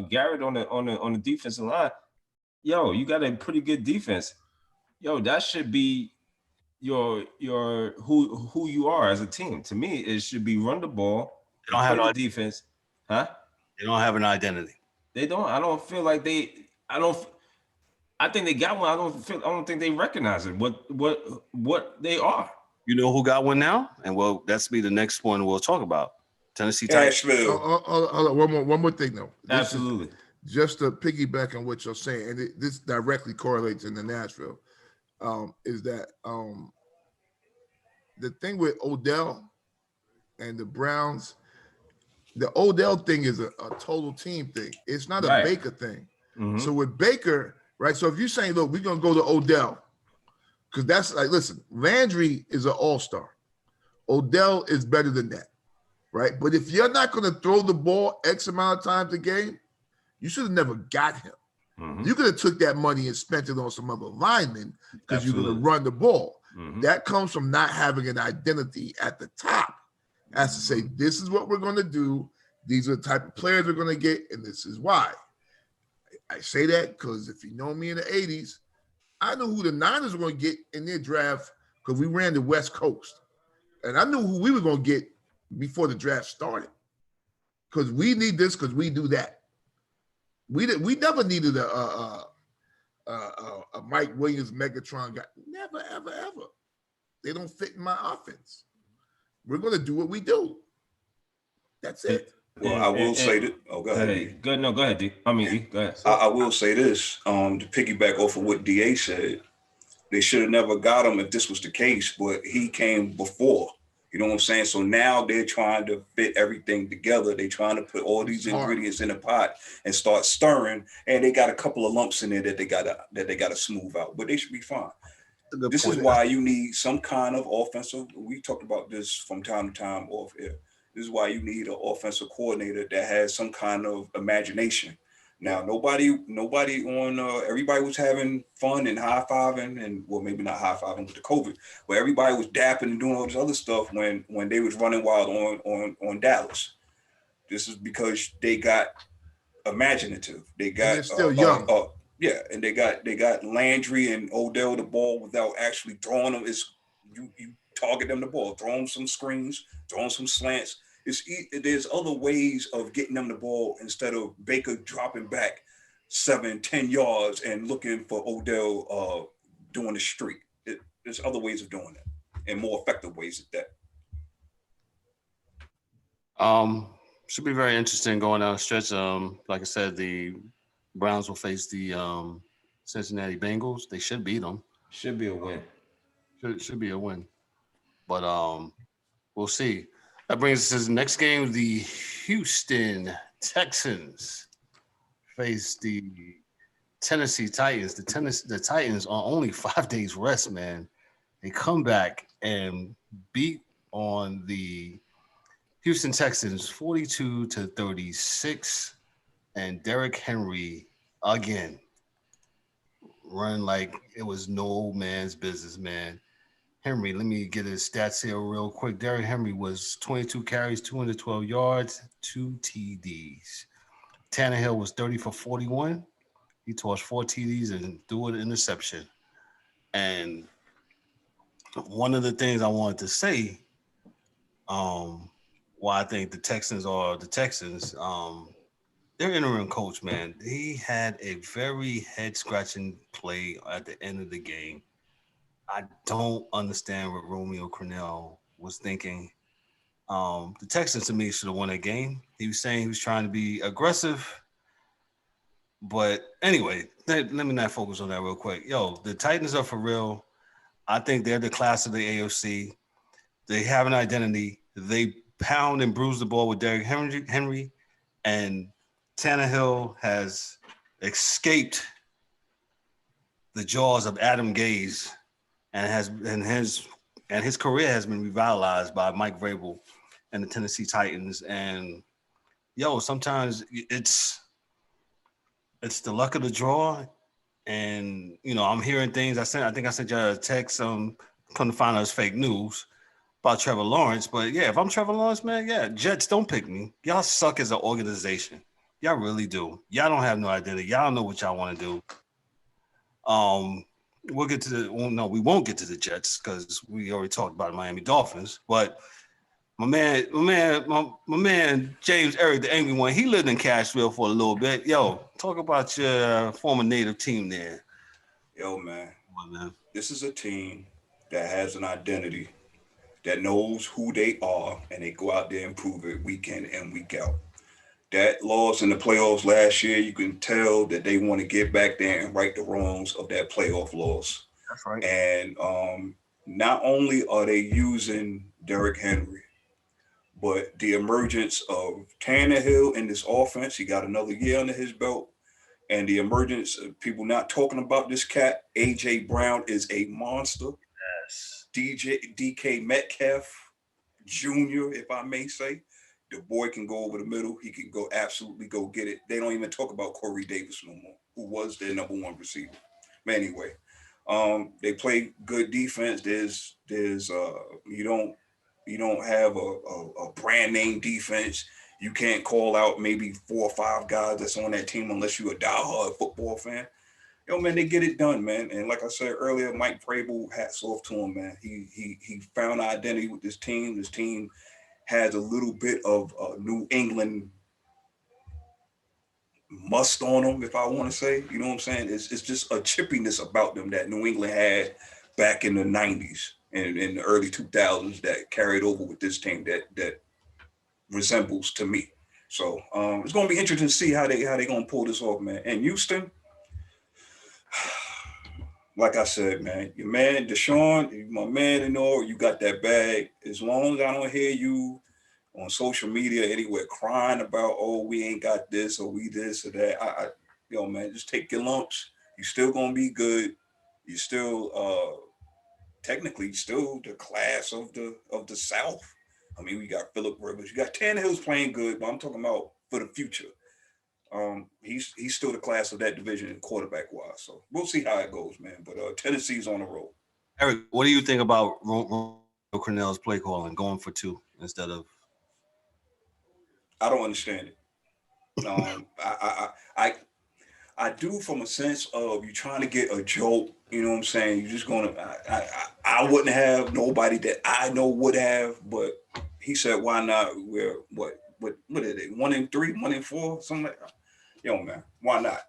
Garrett on the defensive line. Yo, you got a pretty good defense. Yo, that should be your who you are as a team. To me, it should be run the ball. They don't have no defense, huh? They don't have an identity. They don't. I don't feel like they. I think they got one. I don't think they recognize it. What they are. You know who got one now? And well, that's be the next one we'll talk about. Tennessee Titans. One more thing though. Absolutely. Just to piggyback on what you're saying, and this directly correlates into Nashville, is that the thing with Odell and the Browns, the Odell thing is a total team thing. It's not a Baker thing. Mm-hmm. So with Baker, right? So if you're saying, look, we're going to go to Odell, because that's like, listen, Landry is an all-star. Odell is better than that, right? But if you're not going to throw the ball X amount of times a game, you should have never got him. Mm-hmm. You could have took that money and spent it on some other linemen because you're going to run the ball. Mm-hmm. That comes from not having an identity at the top. As to say, this is what we're going to do. These are the type of players we're going to get, and this is why. I say that because if you know me in the 80s, I knew who the Niners were going to get in their draft because we ran the West Coast. And I knew who we were going to get before the draft started. Because we need this, because we do that. We never needed a Mike Williams Megatron guy. Never, ever, ever. They don't fit in my offense. We're going to do what we do. That's it. Well, I will say that. Oh, go ahead. Go ahead, D. Go ahead. I will say this. To piggyback off of what DA said, they should have never got him if this was the case, but he came before. You know what I'm saying? So now they're trying to fit everything together. They're trying to put all these ingredients in a pot and start stirring. And they got a couple of lumps in there that they gotta smooth out, but they should be fine. This is why you need some kind of offensive. We talked about this from time to time off air. This is why you need an offensive coordinator that has some kind of imagination. Now, nobody on everybody was having fun and high-fiving, and well, maybe not high-fiving with the COVID, but everybody was dapping and doing all this other stuff when they was running wild on Dallas. This is because they got imaginative. They got they're still young. And they got Landry and Odell the ball without actually throwing them. It's you target them the ball, throw them some screens, throw them some slants. There's other ways of getting them the ball instead of Baker dropping back 7-10 yards and looking for Odell doing the streak. There's other ways of doing it and more effective ways at that. Should be very interesting going down the stretch. Like I said, the Browns will face the Cincinnati Bengals. They should beat them. Should be a win. Should be a win. But we'll see. That brings us to the next game. The Houston Texans face the Tennessee Titans. The Titans are only 5 days rest, man. They come back and beat on the Houston Texans 42-36. And Derrick Henry again run like it was no man's business, man. Henry, let me get his stats here real quick. Derrick Henry was 22 carries, 212 yards, 2 TDs. Tannehill was 30 for 41. He tossed 4 TDs and threw an interception. And one of the things I wanted to say, why I think the Texans are the Texans, their interim coach, man, he had a very head-scratching play at the end of the game. I don't understand what Romeo Crennel was thinking. The Texans, to me, should have won that game. He was saying he was trying to be aggressive. But anyway, let me not focus on that real quick. Yo, the Titans are for real. I think they're the class of the AFC. They have an identity. They pound and bruise the ball with Derrick Henry, and Tannehill has escaped the jaws of Adam Gase, and his career has been revitalized by Mike Vrabel and the Tennessee Titans. And sometimes it's the luck of the draw. And I'm hearing things. I think I sent you a text. Come to find out it's fake news about Trevor Lawrence. But yeah, if I'm Trevor Lawrence, man, yeah, Jets, don't pick me. Y'all suck as an organization. Y'all really do. Y'all don't have no identity. Y'all don't know what y'all want to do. We'll get to we won't get to the Jets because we already talked about Miami Dolphins. But my man, James Eric, the angry one, he lived in Cashville for a little bit. Yo, talk about your former native team there. Yo, man, this is a team that has an identity, that knows who they are, and they go out there and prove it week in and week out. That loss in the playoffs last year, you can tell that they want to get back there and right the wrongs of that playoff loss. That's right. And not only are they using Derrick Henry, but the emergence of Tannehill in this offense, he got another year under his belt. And the emergence of people not talking about this cat, A.J. Brown is a monster. Yes. DK Metcalf Jr., if I may say. The boy can go over the middle. He can absolutely go get it. They don't even talk about Corey Davis no more, who was their number one receiver. But anyway, they play good defense. You don't have a brand name defense. You can't call out maybe 4 or 5 guys that's on that team unless you're a diehard football fan. Yo, man, they get it done, man. And like I said earlier, Mike Vrabel, hats off to him, man. He found identity with this team. This team has a little bit of New England must on them, if I want to say. You know what I'm saying? It's just a chippiness about them that New England had back in the 90s and in the early 2000s that carried over with this team that resembles to me. So it's going to be interesting to see how they going to pull this off, man. And Houston, like I said, man, your man Deshaun, my man, you got that bag. As long as I don't hear you on social media anywhere crying about, oh, we ain't got this or we this or that, man, just take your lumps. You're still gonna be good. You're still technically still the class of the South. I mean, we got Phillip Rivers, you got Tannehill's playing good, but I'm talking about for the future. He's still the class of that division quarterback wise. So we'll see how it goes, man. But Tennessee's on the roll. Eric, what do you think about Crennel's play calling, going for 2 instead of? I don't understand it. I do from a sense of you trying to get a joke. You know what I'm saying? You're just gonna. I wouldn't have, nobody that I know would have, but he said, why not? We're what are they? 1-3, 1-4, something like that. Yo, man, why not?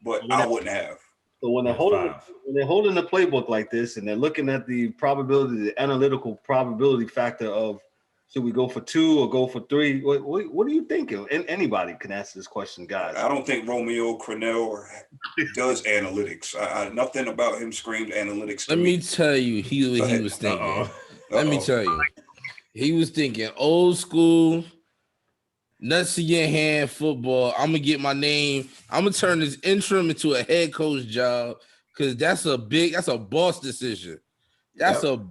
But I wouldn't have. So when they're holding the playbook like this and they're looking at the probability, the analytical probability factor of Should we go for 2 or go for 3? What are you thinking? And anybody can answer this question, guys. I don't think Romeo Crennel does analytics. Nothing about him screamed analytics. Let me tell you, he was thinking. Let me tell you, he was thinking old school, nuts in your hand football. I'm gonna get my name. I'm gonna turn this interim into a head coach job because that's a boss decision. That's a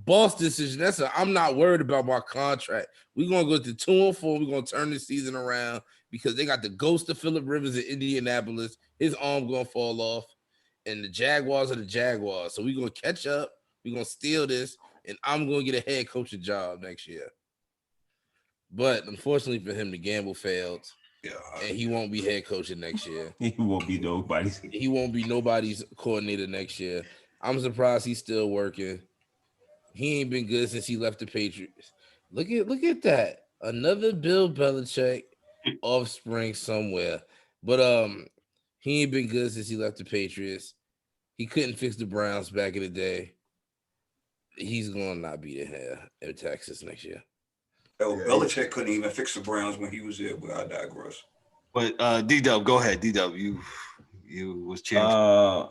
boss decision. I'm not worried about my contract. We're gonna go to 2-4. We're gonna turn the season around because they got the ghost of Phillip Rivers in Indianapolis. His arm gonna fall off, and the Jaguars are the Jaguars. So we're gonna catch up. We're gonna steal this, and I'm gonna get a head coaching job next year. But unfortunately for him, the gamble failed. Yeah, and he won't be head coaching next year. He won't be nobody's. He won't be nobody's coordinator next year. I'm surprised he's still working. He ain't been good since he left the Patriots. Look at that. Another Bill Belichick offspring somewhere. But he ain't been good since he left the Patriots. He couldn't fix the Browns back in the day. He's gonna not be there in Texas next year. Belichick couldn't even fix the Browns when he was there, but I digress. But D-Dub, go ahead. D-Dub, you was champion.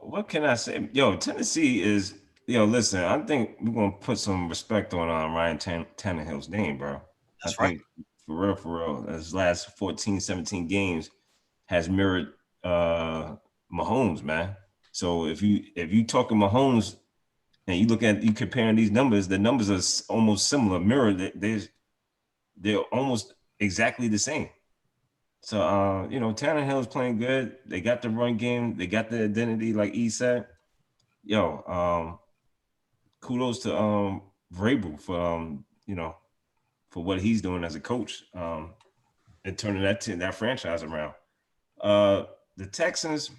What can I say? Yo, Tennessee is. Yo, listen, I think we're going to put some respect on Ryan Tannehill's name, bro. That's right. For real. His last 14, 17 games has mirrored Mahomes, man. So if you talking Mahomes and you comparing these numbers, the numbers are almost similar, mirrored. They're almost exactly the same. So, Tannehill's playing good. They got the run game. They got the identity, like E said. Yo, kudos to Vrabel for what he's doing as a coach and turning that franchise around. The Texans,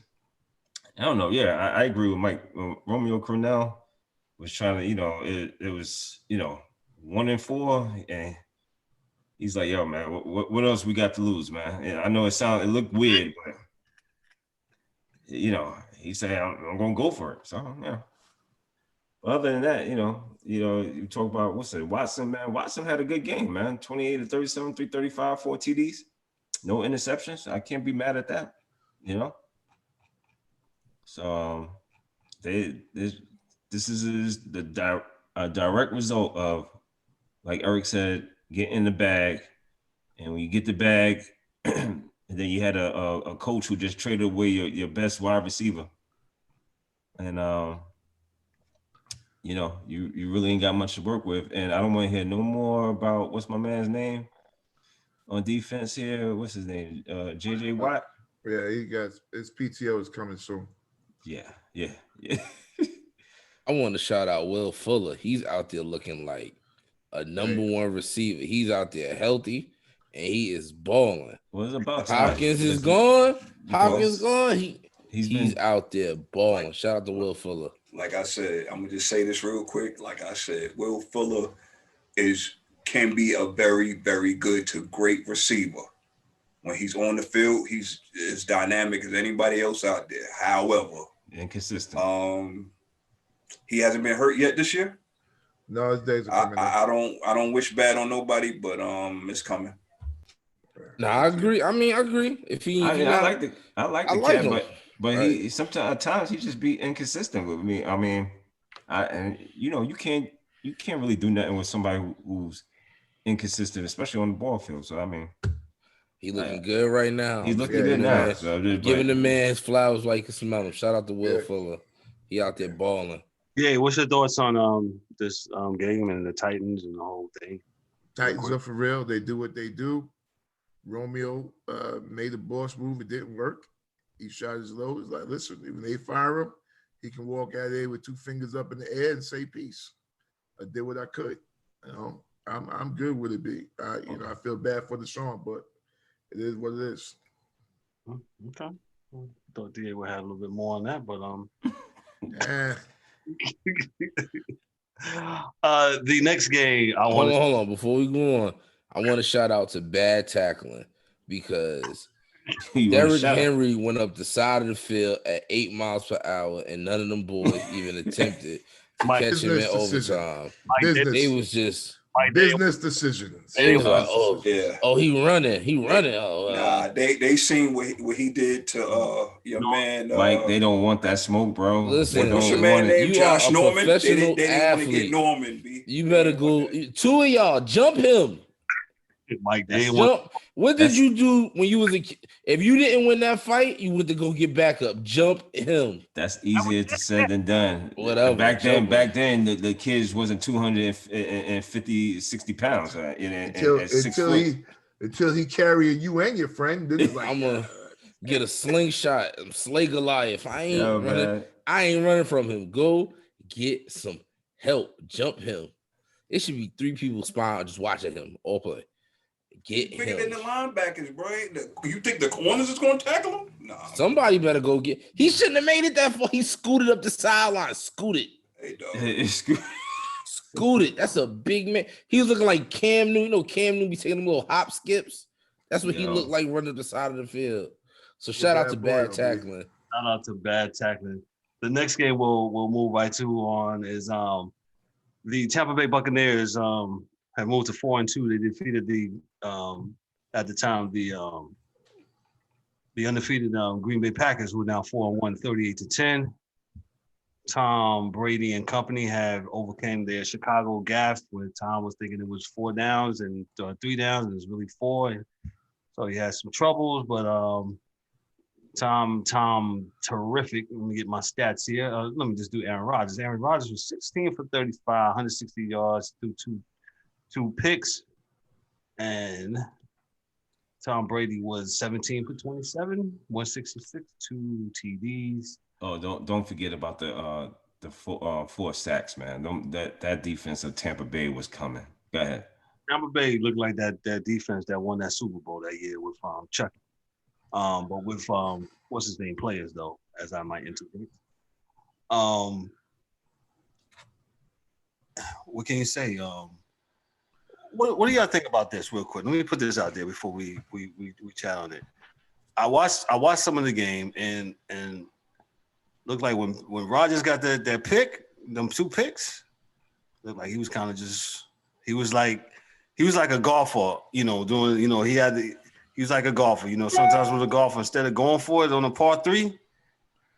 I don't know. Yeah, I agree with Mike. Romeo Crennel was trying to, it was 1-4, and he's like, yo, man, what else we got to lose, man? And I know it looked weird, but he said I'm gonna go for it. So yeah. Other than that, you talk about Watson, man. Watson had a good game, man. 28 to 37, 335, 4 TDs, no interceptions. I can't be mad at that, So this is the direct result of, like Eric said, get in the bag, and when you get the bag, and then you had a coach who just traded away your best wide receiver, and you really ain't got much to work with. And I don't want to hear no more about what's my man's name on defense here. What's his name? JJ Watt. Yeah, he got his PTO is coming soon. Yeah. I want to shout out Will Fuller. He's out there looking like a number one receiver. He's out there healthy, and he is balling. What is about Hopkins is gone. Hopkins gone. He's out there balling. Shout out to Will Fuller. Like I said, I'm gonna just say this real quick. Like I said, Will Fuller can be a very, very good to great receiver. When he's on the field, he's as dynamic as anybody else out there. However, inconsistent. He hasn't been hurt yet this year. No, his days are coming. I don't wish bad on nobody, but it's coming. No, I agree. I agree. I like the cat, but right. He sometimes at times he just be inconsistent with me. You can't really do nothing with somebody who's inconsistent, especially on the ball field. So he looking good right now. He's looking good now. So giving the man his flowers like you can smell them. Shout out to Will Fuller. He out there balling. Yeah, what's your thoughts on this game and the Titans and the whole thing? Titans are for real. They do what they do. Romeo made a boss move. It didn't work. He shot his low. He's like, listen, when they fire him, he can walk out there with 2 fingers up in the air and say peace. I did what I could. I'm good with it. I feel bad for the Sean, but it is what it is. Okay. Thought DA would have a little bit more on that, but the next game hold on. Before we go on, I want to shout out to bad tackling because Derrick Henry went up the side of the field at 8 miles per hour, and none of them boys even attempted to catch him in overtime. They was just business decisions. He was like, he running. Nah, they seen what he did to your man. Mike, they don't want that smoke, bro. Listen, what's your man named? Josh Norman. They professional didn't want to athlete. get Norman. B. You better go. Two of y'all jump him. Mike, What did you do when you was a kid? If you didn't win that fight, you went to go get back up. Jump him. That's easier to said than done. Whatever. Back then, the kids wasn't 250, 60 pounds. Until he carrying you and your friend. Then it's like, I'm gonna get a slingshot, slay Goliath. I ain't running from him. Go get some help. Jump him. It should be 3 people spine just watching him all play. Get bigger him. than the linebackers, bro. You think the corners is going to tackle him? Nah. Somebody better go get. He shouldn't have made it that far. He scooted up the sideline. Scooted. Hey, dog. Scooted. That's a big man. He was looking like Cam Newton. You know, Cam Newton be taking them little hop skips. That's what he looked like running up the side of the field. So shout out to bad tackling. Shout out to bad tackling. The next game we'll move right to on is the Tampa Bay Buccaneers have moved to 4-2. They defeated the at the time the undefeated Green Bay Packers, who are now 4-1, 38-10. Tom Brady and company have overcame their Chicago gaffe, where Tom was thinking it was 4 downs and 3 downs, and it was really 4. So he had some troubles, but Tom, terrific. Let me get my stats here. Let me just do Aaron Rodgers. Aaron Rodgers was 16 for 35, 160 yards through two picks, and Tom Brady was 17 for 27, 166, 2 TDs. Oh, don't forget about the 4 sacks, man. That defense of Tampa Bay was coming. Go ahead. Tampa Bay looked like that defense that won that Super Bowl that year with Chucky. But with what's his name players though, as I might integrate. What can you say? What do y'all think about this real quick? Let me put this out there before we chat on it. I watched some of the game and looked like when Rodgers got that pick, them 2 picks, looked like he was kind of just he was like a golfer, doing, he was like a golfer, sometimes with a golfer, instead of going for it on a par 3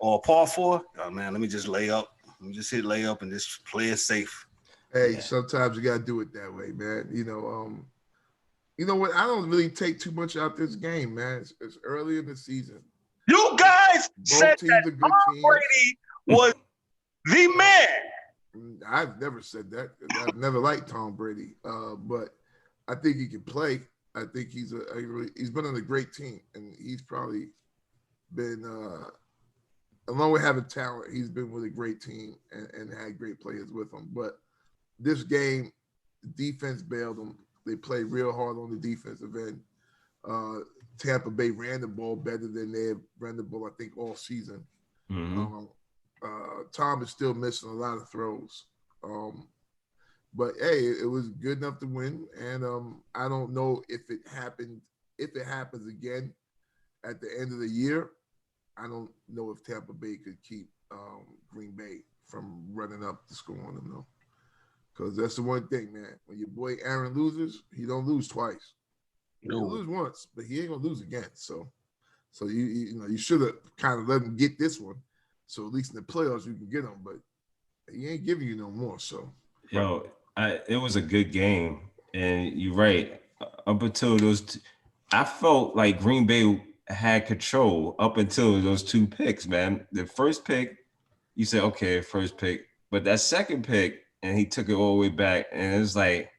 or a par 4, oh man, let me just lay up. Let me just hit lay up and just play it safe. Hey, sometimes you gotta do it that way, man. You know what? I don't really take too much out this game, man. It's early in the season. You guys said that Tom Brady was the man. I've never said that. I've never liked Tom Brady, but I think he can play. I think he's been on a great team, and he's probably been along with having talent. He's been with a great team and had great players with him. But this game, defense bailed them. They played real hard on the defensive end. Tampa Bay ran the ball better than they have ran the ball, I think, all season. Mm-hmm. Tom is still missing a lot of throws. But hey, it was good enough to win. And I don't know if it happens again at the end of the year. I don't know if Tampa Bay could keep Green Bay from running up the score on them, though. Because that's the one thing, man. When your boy Aaron loses, he don't lose twice. He'll lose once, but he ain't gonna lose again. So you should have kind of let him get this one. So at least in the playoffs you can get him, but he ain't giving you no more. So it was a good game, and you're right. Up until I felt like Green Bay had control up until those 2 picks, man. The first pick, you said, okay, first pick, but that second pick, and he took it all the way back, and it was like,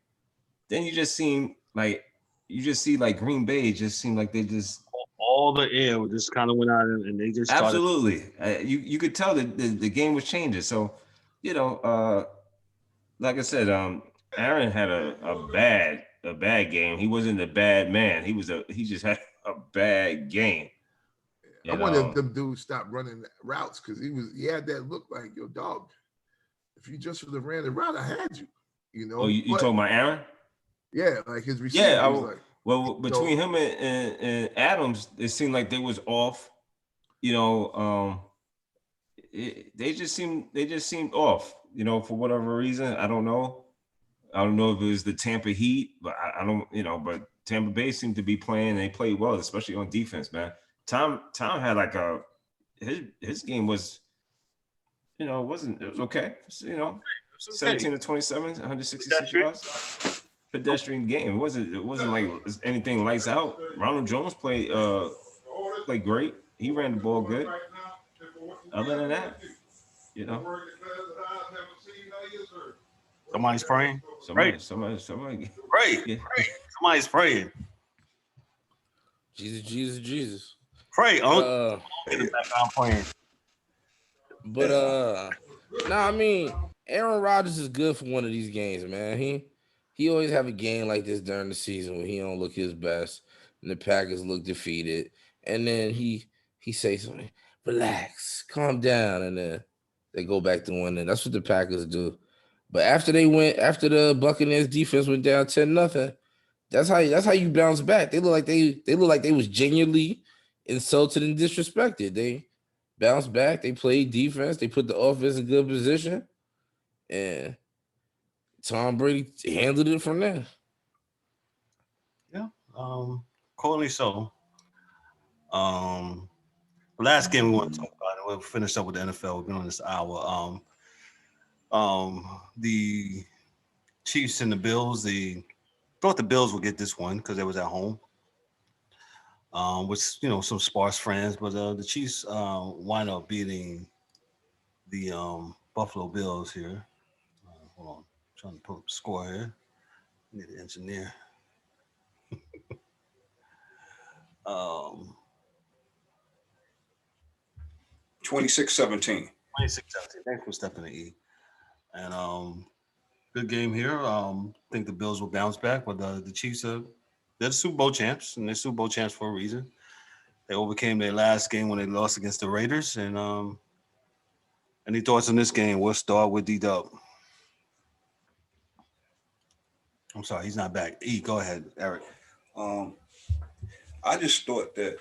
then you just see like Green Bay just seemed like they just all the air just kind of went out, and they just started. Absolutely. You could tell that the game was changing. So, like I said, Aaron had a bad game. He wasn't a bad man. He just had a bad game. I wonder if them dudes stopped running routes because he had that look like, yo, dog, if you just would have ran the route, I had you. Oh, you talking about Aaron? Yeah, like his receiver. Yeah, between him and Adams, it seemed like they was off. They just seemed off. For whatever reason, I don't know. I don't know if it was the Tampa Heat, but I don't, but Tampa Bay seemed to be playing. They played well, especially on defense, man. Tom had like his game was, it was okay. It was 17 to 27, 166 yards. Pedestrian game. It wasn't like anything lights out. Ronald Jones played great. He ran the ball good. Other than that, Somebody's praying. Somebody. Pray. Yeah. Somebody's praying. Jesus. Pray, Uncle. In the background praying. But I mean, Aaron Rodgers is good for one of these games, man. He always have a game like this during the season when he don't look his best and the Packers look defeated, and then he say something, relax, calm down, and then they go back to winning. That's what the Packers do. But after the Buccaneers defense went down 10-0, that's how you bounce back. They look like they was genuinely insulted and disrespected. They bounced back. They played defense. They put the offense in good position, and Tom Brady handled it from there. Yeah, accordingly so. Last game we want to talk about, and we'll finish up with the NFL. We've been on this hour. The Chiefs and the Bills. Thought the Bills would get this one because they was at home. With some sparse friends, but the Chiefs wind up beating the Buffalo Bills here. Hold on, I'm trying to pull up the score here. Need an engineer. 26-17. 26-17. Thanks for stepping the E. And good game here. I think the Bills will bounce back, but the Chiefs they're the Super Bowl champs, and they're Super Bowl champs for a reason. They overcame their last game when they lost against the Raiders. And any thoughts on this game? We'll start with D-Dub. I'm sorry, he's not back. E, go ahead, Eric. I just thought that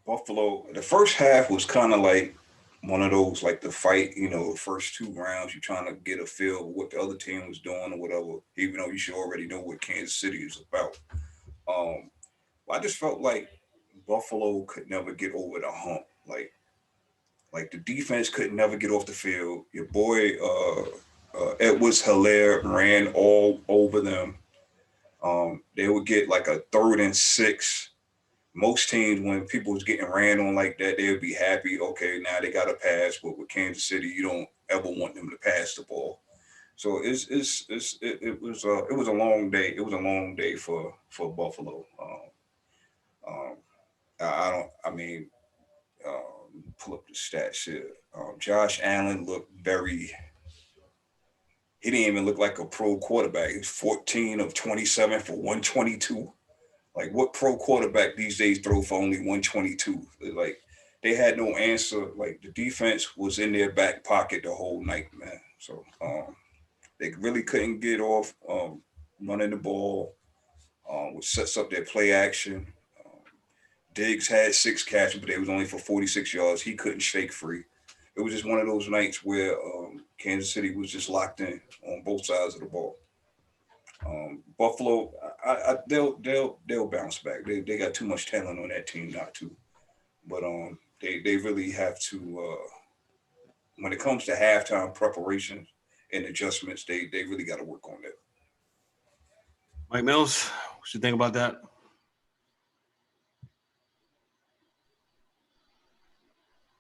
Buffalo, the first half was kind of like one of those, like the fight, the first 2 rounds, you're trying to get a feel of what the other team was doing or whatever, even though you should already know what Kansas City is about. I just felt like Buffalo could never get over the hump. Like the defense could never get off the field. Your boy Edwards-Helaire ran all over them. They would get like a 3rd and 6. Most teams, when people was getting ran on like that, they would be happy. Okay, now they got to pass. But with Kansas City, you don't ever want them to pass the ball. So it was a long day. It was a long day for Buffalo. Pull up the stats here. Josh Allen looked he didn't even look like a pro quarterback. He's 14 of 27 for 122. Like, what pro quarterback these days throw for only 122? Like, they had no answer. Like, the defense was in their back pocket the whole night, man. So they really couldn't get off running the ball, which sets up their play action. Diggs had 6 catches, but they was only for 46 yards. He couldn't shake free. It was just one of those nights where Kansas City was just locked in on both sides of the ball. Buffalo, they'll bounce back. They got too much talent on that team not to. But they really have to. When it comes to halftime preparations and adjustments, they really got to work on that. Mike Mills, what you think about that?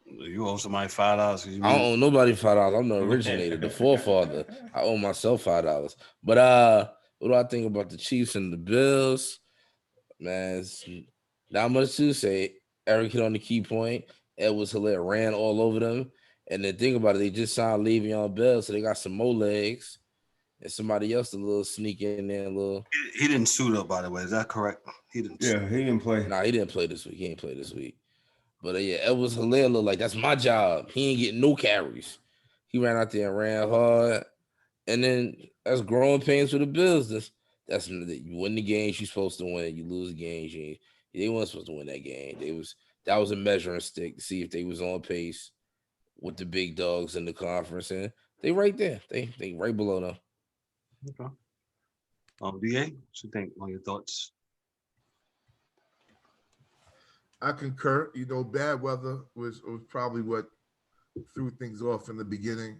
You owe somebody $5. I don't owe nobody $5. I'm the originator, the forefather. I owe myself $5. But what do I think about the Chiefs and the Bills? Man, it's not much to say. Eric hit on the key point. Edwards-Helaire ran all over them. And then think about it, they just signed Le'Veon Bell, so they got some more legs. And somebody else a little sneak in there a little. He didn't suit up, by the way. Is that correct? He didn't. Yeah, he didn't play. Nah, he didn't play this week. He ain't play this week. But yeah, Edwards-Helaire looked like that's my job. He ain't getting no carries. He ran out there and ran hard. And then that's growing pains for the Bills. That's you win the games you're supposed to win. You lose the games they weren't supposed to win that game. That was a measuring stick to see if they was on pace with the big dogs in the conference, and they right there. They right below them. Okay. DA, what you think? On your thoughts? I concur. Bad weather was probably what threw things off in the beginning.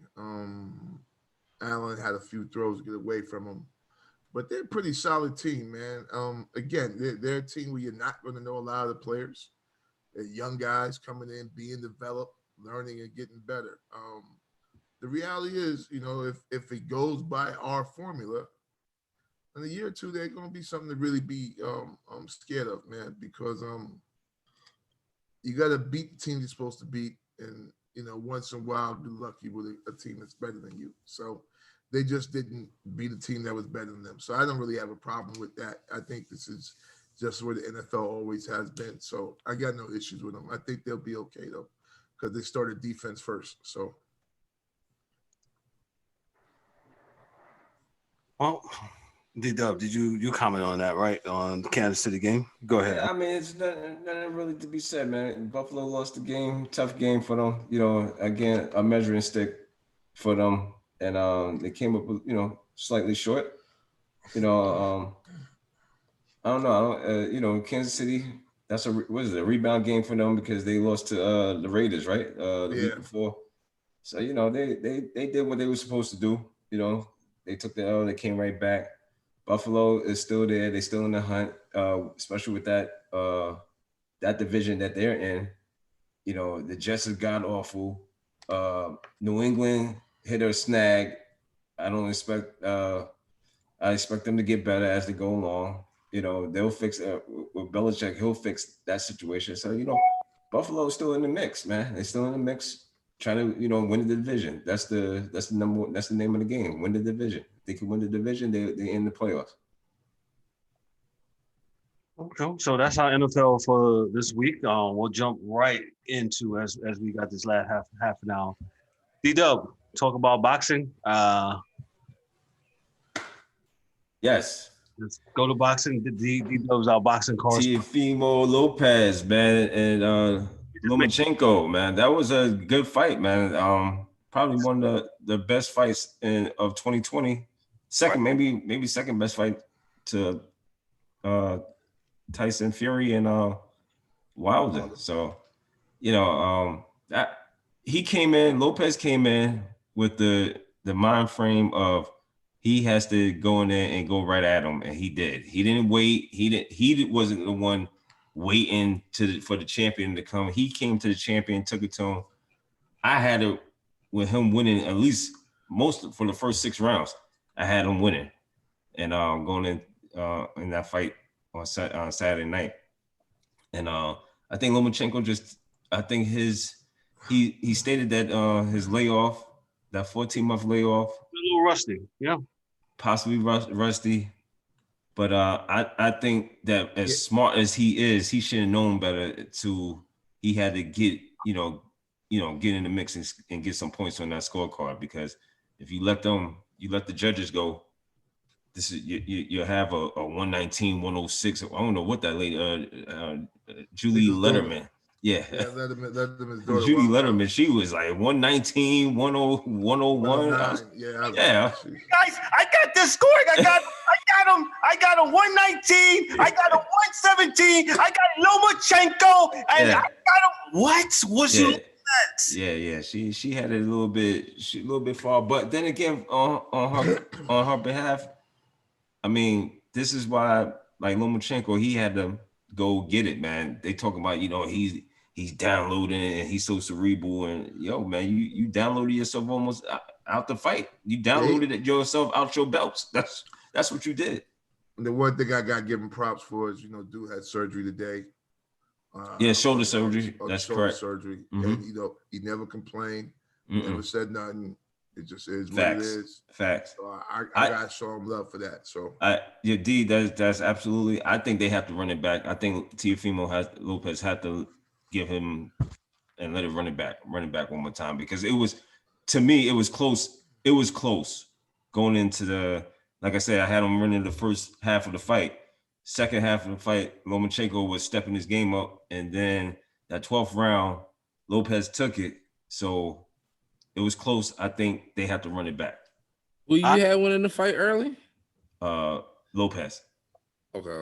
Allen had a few throws to get away from him, but they're a pretty solid team, man. Again, they're a team where you're not going to know a lot of the players. They're young guys coming in, being developed, learning and getting better. The reality is, if it goes by our formula, in a year or two, they're going to be something to really be scared of, man, because you got to beat the team you're supposed to beat, and once in a while, be lucky with a team that's better than you. So they just didn't beat a team that was better than them. So I don't really have a problem with that. I think this is just where the NFL always has been. So I got no issues with them. I think they'll be okay though, because they started defense first. So. Well, D-Dub, did you comment on that, right? On the Kansas City game? Go ahead. Yeah, I mean, it's nothing really to be said, man. Buffalo lost the game, tough game for them. Again, a measuring stick for them. And they came up with, slightly short. I don't know. Kansas City, that's a rebound game for them because they lost to the Raiders, right? The week before. So, they did what they were supposed to do. They took the L, they came right back. Buffalo is still there. They're still in the hunt, especially with that division that they're in. The Jets is god awful. New England hit a snag. I expect them to get better as they go along. They'll fix with Belichick. He'll fix that situation. So Buffalo is still in the mix, man. They're still in the mix, trying to win the division. That's the number one. That's the name of the game. Win the division. If they can win the division, they in the playoffs. Okay, so that's our NFL for this week. We'll jump right into as we got this last half an hour. D-Dub, talk about boxing. Yes. Let's go to boxing. D-Dub's our boxing correspondent. Teofimo Lopez, man, and Lomachenko, man. That was a good fight, man. Probably one of the best fights of 2020. Second, maybe second best fight to Tyson Fury and Wilder. So, that Lopez came in with the mind frame of he has to go in there and go right at him, and he did. He didn't wait. He wasn't the one waiting for the champion to come. He came to the champion, took it to him. I had it with him winning at least most for the first 6 rounds. I had him winning, and going in that fight on Saturday night. And I think Lomachenko he stated that his layoff, that 14-month layoff, a little rusty, yeah, possibly rusty. But I think that as smart as he is, he should have known better. He had to get get in the mix and get some points on that scorecard, because if you let the judges go, this is you have a 119, 106. I don't know what that lady, Julie Letterman. Yeah, Letterman's Julie Letterman. She was like 119, 101. Yeah. Guys, I got this scoring. I got a 119. I got a 117. I got Lomachenko, and I got a what? Was you? Yeah. She had it a little bit far, but then again, on her behalf, I mean, this is why, like Lomachenko, he had to go get it, man. They talk about, he's downloading and he's so cerebral, and man, you downloaded yourself almost out the fight. You downloaded yourself out your belts. That's what you did. And the one thing I got given props for is, dude had surgery today. Shoulder surgery. That's correct. Surgery, Mm-hmm. And he never complained, never said nothing. It just is Facts. what it is. Facts. So I gotta show him love for that. So D, that's absolutely. I think they have to run it back. I think Teofimo Lopez had to give him and let it run it back one more time, because it was, to me, it was close. It was close going into like I said, I had him running the first half of the fight. Second half of the fight, Lomachenko was stepping his game up, and then that 12th round, Lopez took it. So it was close. I think they have to run it back. Well, you had one in the fight early? Lopez. Okay.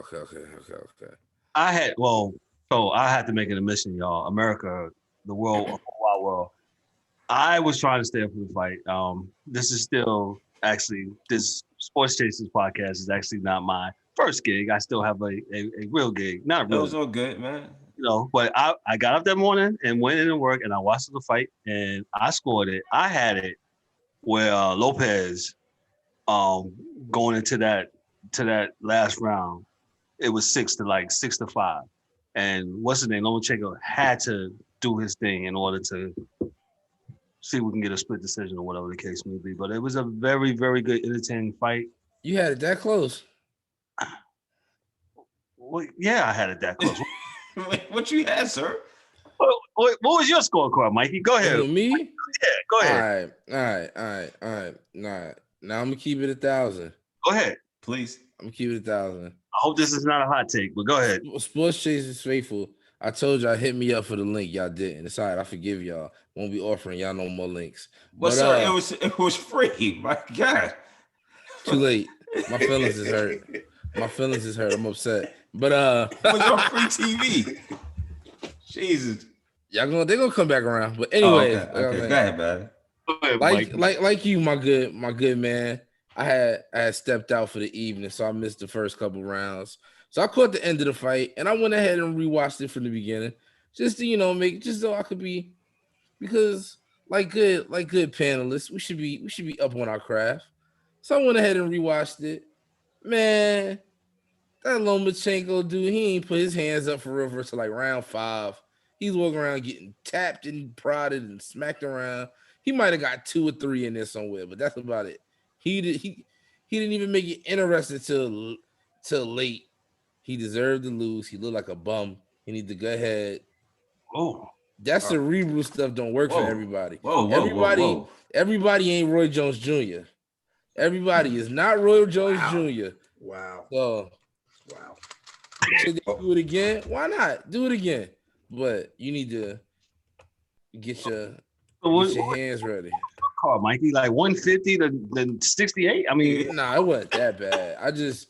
I had to make an admission, y'all. America, the world, wide world. I was trying to stay up for the fight. This is still actually this Sports Chasers podcast is actually not my first gig. I still have a real gig, not a That real. was all good, man. But I got up that morning and went into work and I watched the fight and I scored it. I had it where Lopez, going into that last round, it was 6-5, and what's his name, Lomachenko had to do his thing in order to see if we can get a split decision or whatever the case may be. But it was a very, very good, entertaining fight. You had it that close? Well, yeah, I had it that close. What you had, sir? What was your scorecard, Mikey? Go ahead. Me? Yeah, go ahead. All right. Nah. Now I'm gonna keep it 1,000. Go ahead. Please. I'm gonna keep it 1,000. I hope this is not a hot take, but go ahead. Sports Chasers faithful. I told y'all hit me up for the link. Y'all didn't. It's all right. I forgive y'all. Won't be offering y'all no more links. Well, sir, it was free. My God. Too late. My feelings is hurt. I'm upset. But it was on free TV. Jesus. They're gonna come back around. But anyway, okay. Go ahead, man. Like you, my good man. I had stepped out for the evening, so I missed the first couple rounds. So I caught the end of the fight, and I went ahead and rewatched it from the beginning, just to make just so I could be, because like good panelists, we should be up on our craft. So I went ahead and rewatched it. Man, that Lomachenko dude, he ain't put his hands up for real till like round 5. He's walking around getting tapped and prodded and smacked around. He might have got 2 or 3 in there somewhere, but that's about it. He didn't even make it interesting till late. He deserved to lose. He looked like a bum. He need to go ahead. Oh, that cerebral stuff don't work for everybody. Whoa. Everybody ain't Roy Jones Jr. Everybody is not Roy Jones Jr. Wow. So, should they do it again? Why not? Do it again. But you need to get your hands ready. Call Mikey, like 150 to 68. I mean, nah, it wasn't that bad. I just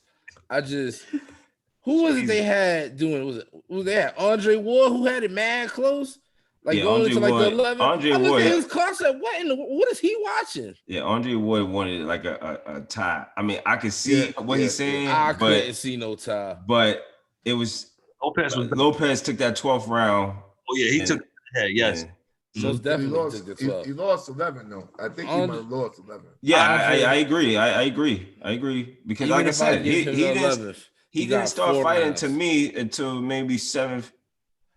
who was it they had doing? Was they had Andre Ward who had it mad close? Like going into like the 11. Andre Ward. Ward. His concept. What is he watching? Yeah, Andre Ward wanted like a tie. I mean, I could see what he's saying. I couldn't see no tie. But it was Lopez took that 12th round. Oh yeah, he took. Yeah, yes. So it's definitely took the 12. He lost 11 though. I think he might have lost 11. Yeah, I agree. I agree because, like I said, he didn't start fighting to me until maybe 7th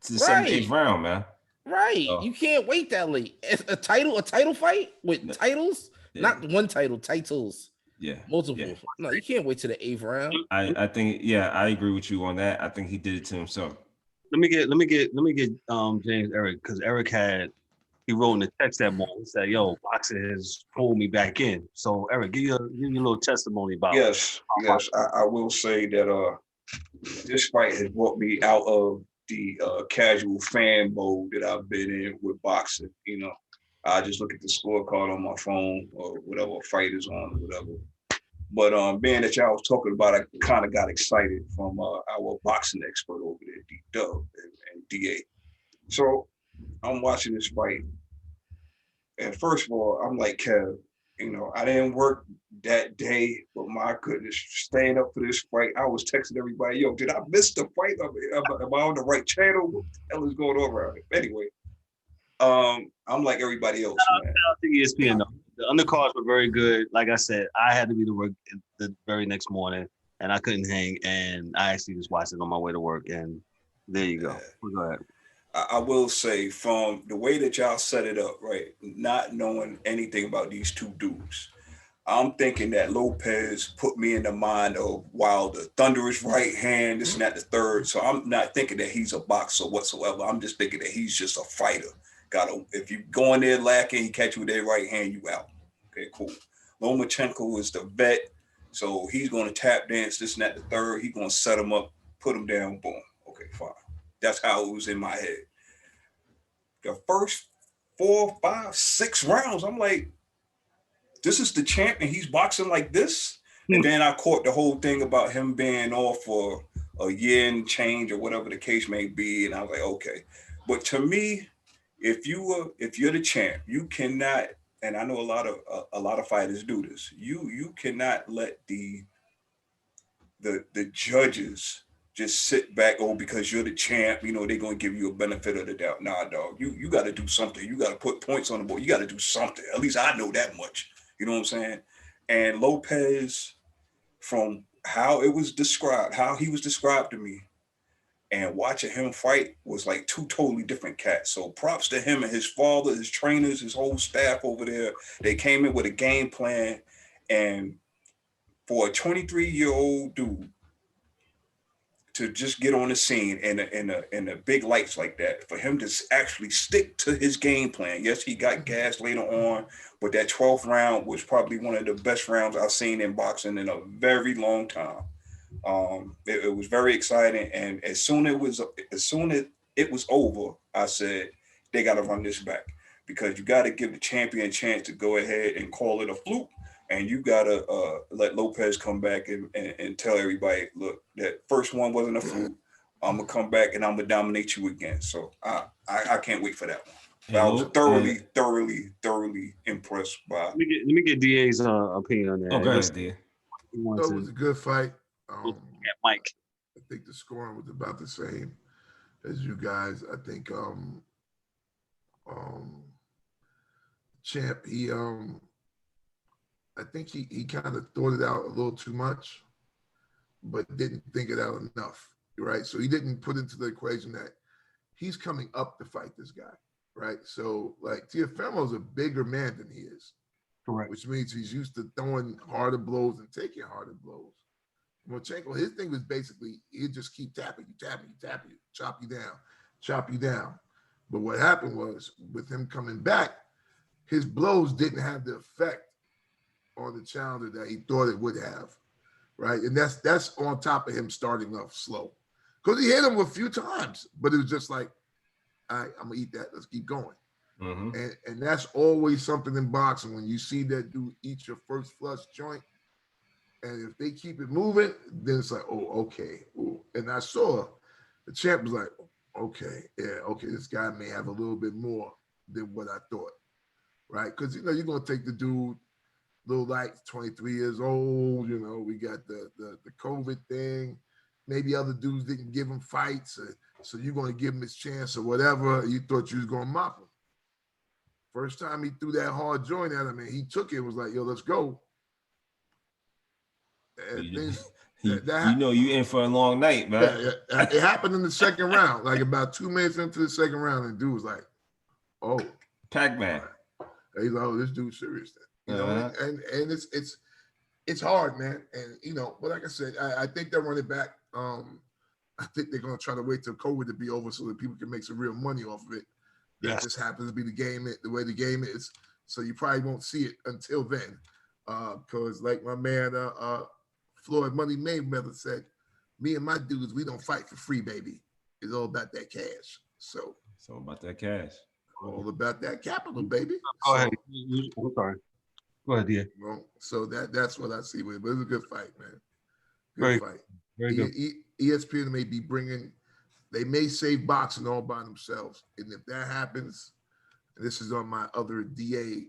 to the 7th, 8th round, man. Right, you can't wait that late. A title fight with titles, not one title, titles. Yeah, multiple. Yeah. No, you can't wait to the 8th round. I think I agree with you on that. I think he did it to himself. Let me get James Eric, because Eric he wrote in the text that morning. He said, "Yo, boxing has pulled me back in." So Eric, give you a little testimony about Yes. I will say that this fight has brought me out of the casual fan mode that I've been in with boxing. I just look at the scorecard on my phone or whatever fight is on or whatever. But being that y'all was talking about, I kind of got excited from our boxing expert over there, D-Dub and DA. So I'm watching this fight. And first of all, I'm like, Kev, I didn't work that day, but my goodness, staying up for this fight, I was texting everybody, yo, did I miss the fight? Am I on the right channel? What the hell is going on around it? Anyway, I'm like everybody else, man. Shout out to ESPN, though. The undercards were very good. Like I said, I had to be to work the very next morning, and I couldn't hang, and I actually just watched it on my way to work, and there you go. Go ahead. I will say, from the way that y'all set it up, right, not knowing anything about these two dudes, I'm thinking that Lopez put me in the mind of Wilder, thunderous right hand, this and that, the third. So I'm not thinking that he's a boxer whatsoever. I'm just thinking that he's just a fighter. If you go in there lacking, he catch you with that right hand, you out. Okay, cool. Lomachenko is the vet, so he's going to tap dance, this and that, the third. He's going to set him up, put him down, boom. Okay, fine. That's how it was in my head. The first 4, 5, 6 rounds, I'm like, this is the champ and he's boxing like this? And then I caught the whole thing about him being off for a year and change or whatever the case may be, and I was like, okay. But to me, if you're the champ, you cannot. And I know a lot of fighters do this. You cannot let the judges just sit back, because you're the champ, they're gonna give you a benefit of the doubt. Nah, dog, you got to do something. You got to put points on the board. You got to do something. At least I know that much. You know what I'm saying? And Lopez, from how he was described to me, and watching him fight was like two totally different cats. So props to him and his father, his trainers, his whole staff over there. They came in with a game plan, and for a 23-year-old dude to just get on the scene in the big lights like that, for him to actually stick to his game plan. Yes, he got gassed later on, but that 12th round was probably one of the best rounds I've seen in boxing in a very long time. It was very exciting, and as soon as it was over, I said they got to run this back, because you got to give the champion a chance to go ahead and call it a fluke. And you gotta let Lopez come back and tell everybody, look, that first one wasn't a fluke. I'm gonna come back and I'm gonna dominate you again. So I can't wait for that one. I was thoroughly impressed by. Let me get DA's opinion on that. Oh, go ahead, DA. It was a good fight. Mike. I think the scoring was about the same as you guys. I think Champ, I think he kind of thought it out a little too much, but didn't think it out enough, right? So he didn't put into the equation that he's coming up to fight this guy, right? So, like, Teofimo's a bigger man than he is. Correct. Which means he's used to throwing harder blows and taking harder blows. Lomachenko, his thing was basically, he'd just keep tapping you, chop you down. But what happened was, with him coming back, his blows didn't have the effect on the challenger that he thought it would have, right? And that's on top of him starting off slow, because he hit him a few times, but it was just like, all right, I'm gonna eat that. Let's keep going. Mm-hmm. And that's always something in boxing, when you see that dude eat your first flush joint, and if they keep it moving, then it's like, oh, okay. Ooh. And I saw the champ was like, okay, this guy may have a little bit more than what I thought, right? Because you're gonna take the dude. Little light, 23 years old, we got the COVID thing. Maybe other dudes didn't give him fights, so you're going to give him his chance or whatever. You thought you was going to mop him. First time he threw that hard joint at him, and he took it, was like, yo, let's go. You in for a long night, man. Yeah, it happened in the second round, like about 2 minutes into the second round, and dude was like, oh. Pac-Man. He's like, oh, this dude's serious then. And it's hard, man. And but like I said, I think they'll run it back. I think they're gonna try to wait till COVID to be over so that people can make some real money off of it. That just happens to be the way the game is. So you probably won't see it until then. Because like my man Floyd Money Mayweather said, me and my dudes, we don't fight for free, baby. It's all about that cash. So it's all about that cash. All about that capital, baby. Go ahead. I'm sorry. Go ahead, DA. Well, so that's what I see with it. But it was a good fight, man. Very fight. Very good. ESPN may be they may save boxing all by themselves. And if that happens, and this is on my other DA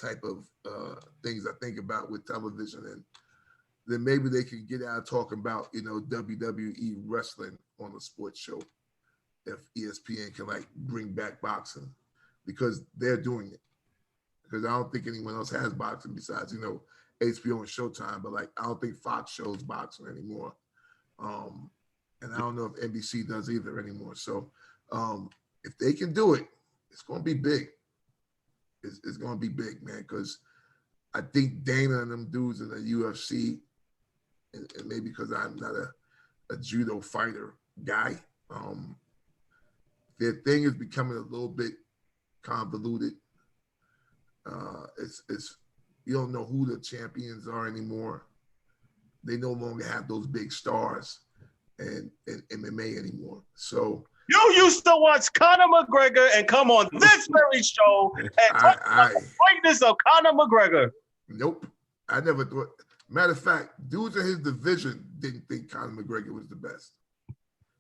type of things I think about with television, and then maybe they can get out talking about, WWE wrestling on a sports show. If ESPN can bring back boxing, because they're doing it. Because I don't think anyone else has boxing besides, HBO and Showtime, but I don't think Fox shows boxing anymore. And I don't know if NBC does either anymore. So if they can do it, it's going to be big. It's going to be big, man, because I think Dana and them dudes in the UFC, and maybe because I'm not a judo fighter guy, their thing is becoming a little bit convoluted. It's you don't know who the champions are anymore. They no longer have those big stars in MMA anymore. So you used to watch Conor McGregor and come on this very show and talk about the greatness of Conor McGregor. Nope, I never thought. Matter of fact, dudes in his division didn't think Conor McGregor was the best.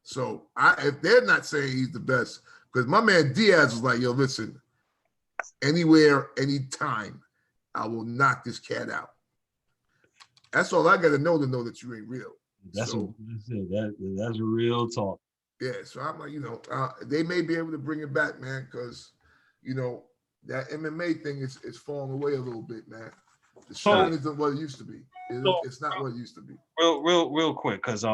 So if they're not saying he's the best, because my man Diaz was like, yo, listen, anywhere, anytime, I will knock this cat out. That's all I got to know that you ain't real. That's real talk. Yeah, so I'm like, they may be able to bring it back, man, because, that MMA thing is falling away a little bit, man. The shine isn't what it used to be. It's not what it used to be. Real quick, because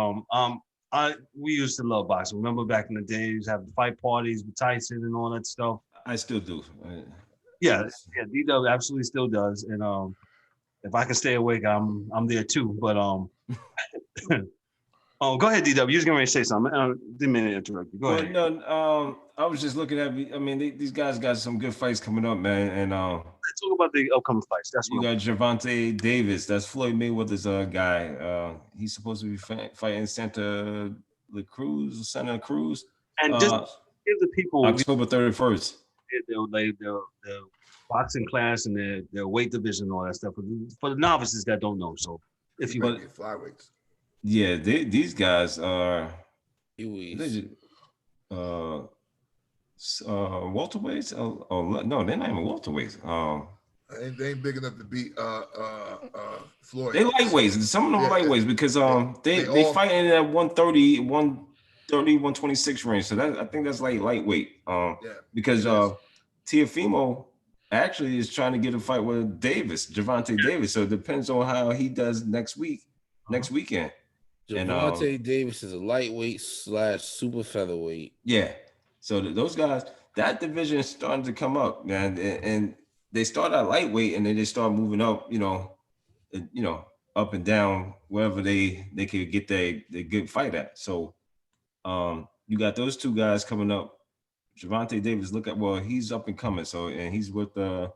we used to love boxing. Remember back in the days, have the fight parties with Tyson and all that stuff. I still do. Yeah, D-Dub absolutely still does. And if I can stay awake, I'm there too. But go ahead, D-Dub. You was going to say something. Didn't mean to interrupt you. Go ahead. No, I was just looking at. I mean, these guys got some good fights coming up, man. And let's talk about the upcoming fights. That's you got Gervonta Davis. That's Floyd Mayweather's guy. He's supposed to be fighting Santa Cruz. And just give the people October 31st. The boxing class and their weight division and all that stuff for the novices that don't know. So if you get flyweights. Yeah, these guys are welterweights. Oh no, they're not even welterweights. They ain't big enough to beat Floyd. They lightweights. Some of them are lightweights because they fighting at 130, 126 range. So I think that's like lightweight. Because Teofimo actually is trying to get a fight with Gervonta Davis. So it depends on how he does next weekend. Gervonta Davis is a lightweight / super featherweight. Yeah. So those guys, that division is starting to come up, man. And they start at lightweight and then they start moving up, up and down wherever they could get their good fight at. So you got those two guys coming up. Gervonta Davis, he's up and coming. So and he's with Floyd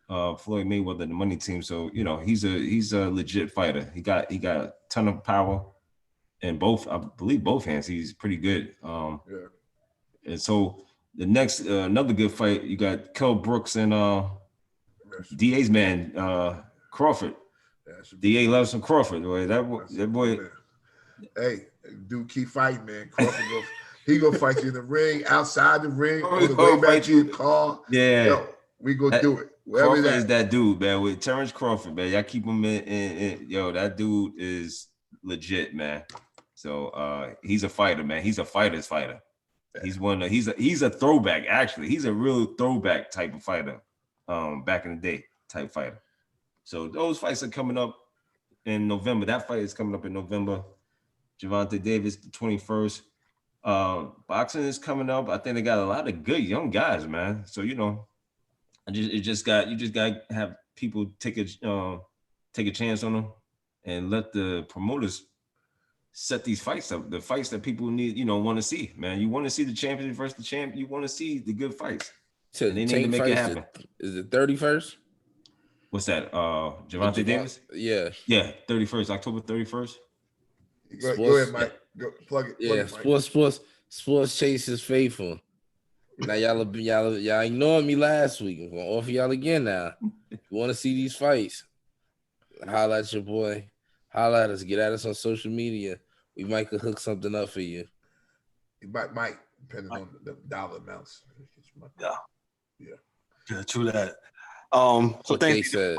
Mayweather, the money team. So he's a legit fighter. He got a ton of power in I believe both hands. He's pretty good. And so the next another good fight, you got Kell Brooks and DA's man Crawford. DA loves some Crawford. Boy. That boy. Hey, dude, keep fighting, man. Crawford he gonna fight you in the ring, outside the ring, on the way back to your car. Yeah. Yo, we gonna do it. Crawford is that dude, man. With Terrence Crawford, man. Y'all keep him in. Yo, that dude is legit, man. So he's a fighter, man. He's a fighter's fighter. Yeah. He's a throwback, actually. He's a real throwback type of fighter. Back in the day type fighter. So those fights are coming up in November. That fight is coming up in November. Gervonta Davis, the 21st. Boxing is coming up. I think they got a lot of good young guys, man. So you just got to have people take a chance on them and let the promoters set these fights up. The fights that people need, want to see, man. You want to see the champion versus the champ. You want to see the good fights. So they need to make it happen. Is it 31st? What's that? Gervonta Davis? Yeah. Yeah, 31st, October 31st. Go ahead, Mike. Go plug it. Yeah, sports chase is faithful. Now y'all ignored me last week. I'm gonna offer y'all again now. If you want to see these fights, holla at your boy. Holla at us. Get at us on social media. We might could hook something up for you. It might depending on the dollar amounts. Yeah, true that. So thank you.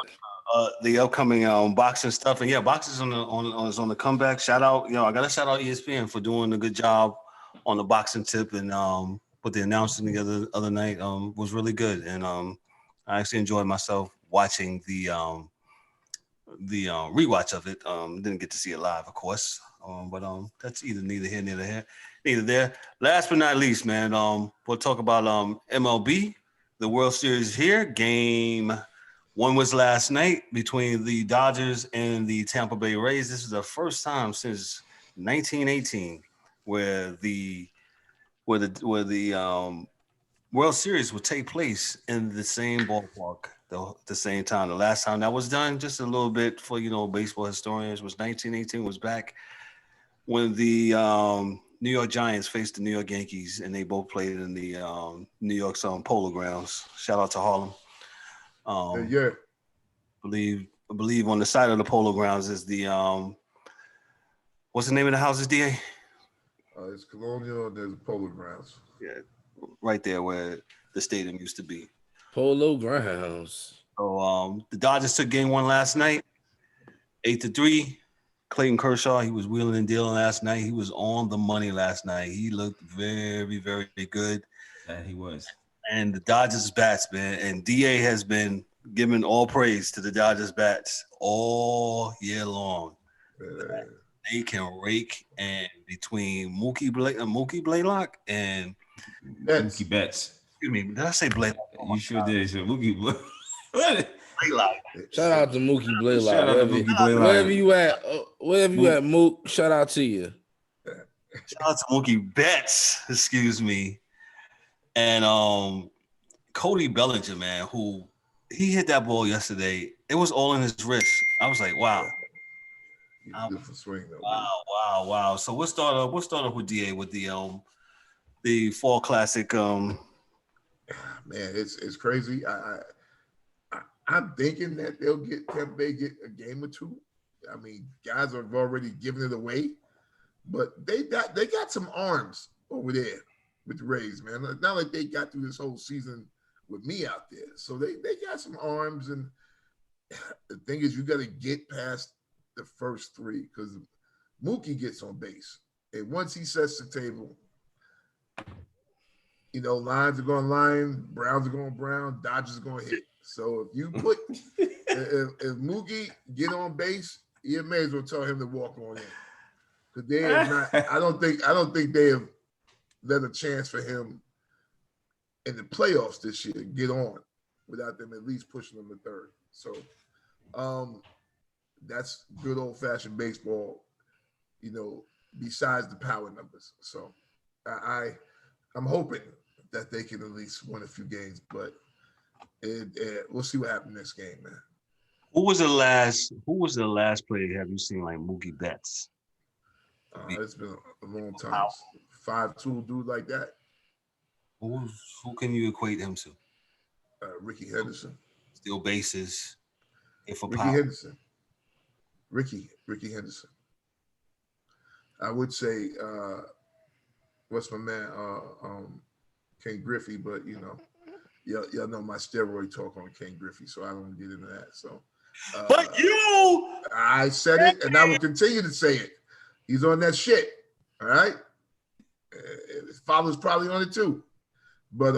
The upcoming boxing stuff, and boxing's on the comeback. Shout out, I gotta shout out ESPN for doing a good job on the boxing tip, and put the announcing together the other night was really good, and I actually enjoyed myself watching the rewatch of it. Didn't get to see it live, of course, but that's neither here neither there. Last but not least, man, we'll talk about MLB. The World Series here. Game 1 was last night between the Dodgers and the Tampa Bay Rays. This is the first time since 1918 where the World Series would take place in the same ballpark the same time. The last time that was done, just a little bit for baseball historians, was 1918. Was back when the New York Giants faced the New York Yankees, and they both played in the New York's Polo Grounds. Shout out to Harlem. Believe I believe on the side of the Polo Grounds is the what's the name of the houses, DA? It's Colonial and there's Polo Grounds. Yeah, right there where the stadium used to be. Polo Grounds. So the Dodgers took game 1 last night, 8-3. Clayton Kershaw, he was wheeling and dealing last night. He was on the money last night. He looked very, very good. Yeah, he was. And the Dodgers bats, man, and DA has been giving all praise to the Dodgers bats all year long. They can rake, and between Mookie Blaylock and Mookie Betts. Excuse me, did I say Blaylock? You sure did. So Mookie Blaylock. Shout out to Mookie Blaylock. Shout out to Mookie Blaylock. Wherever you at, Mook. Shout out to you. Shout out to Mookie Betts. Excuse me. And Cody Bellinger, man, who he hit that ball yesterday. It was all in his wrist. I was like, wow. Different swing though. Wow. So we'll start off with DA with the Fall Classic. Man, it's crazy. I'm thinking that they'll get Tampa Bay get a game or two. I mean, guys have already given it away, but they got some arms over there with the Rays, man. It's not like they got through this whole season with me out there. So they got some arms, and the thing is, you got to get past the first three because Mookie gets on base, and once he sets the table, you know, lines are going line, Browns are going Brown, Dodgers are going hit. So if you put if Mookie get on base, you may as well tell him to walk on in because they have not. I don't think they have let a chance for him in the playoffs this year to get on without them at least pushing them to third. So that's good old-fashioned baseball, you know, besides the power numbers. So I'm hoping that they can at least win a few games, but we'll see what happens next game, man. Who was the last player have you seen like Mookie Betts? It's been a long time. 5'2" dude like that. Who can you equate him to? Ricky Henderson. Steal bases. Ricky Henderson. I would say what's my man? Ken Griffey, but you know, y'all know my steroid talk on Ken Griffey, so I don't get into that. So but I said it and I will continue to say it. He's on that shit. All right. His father's probably on it too. But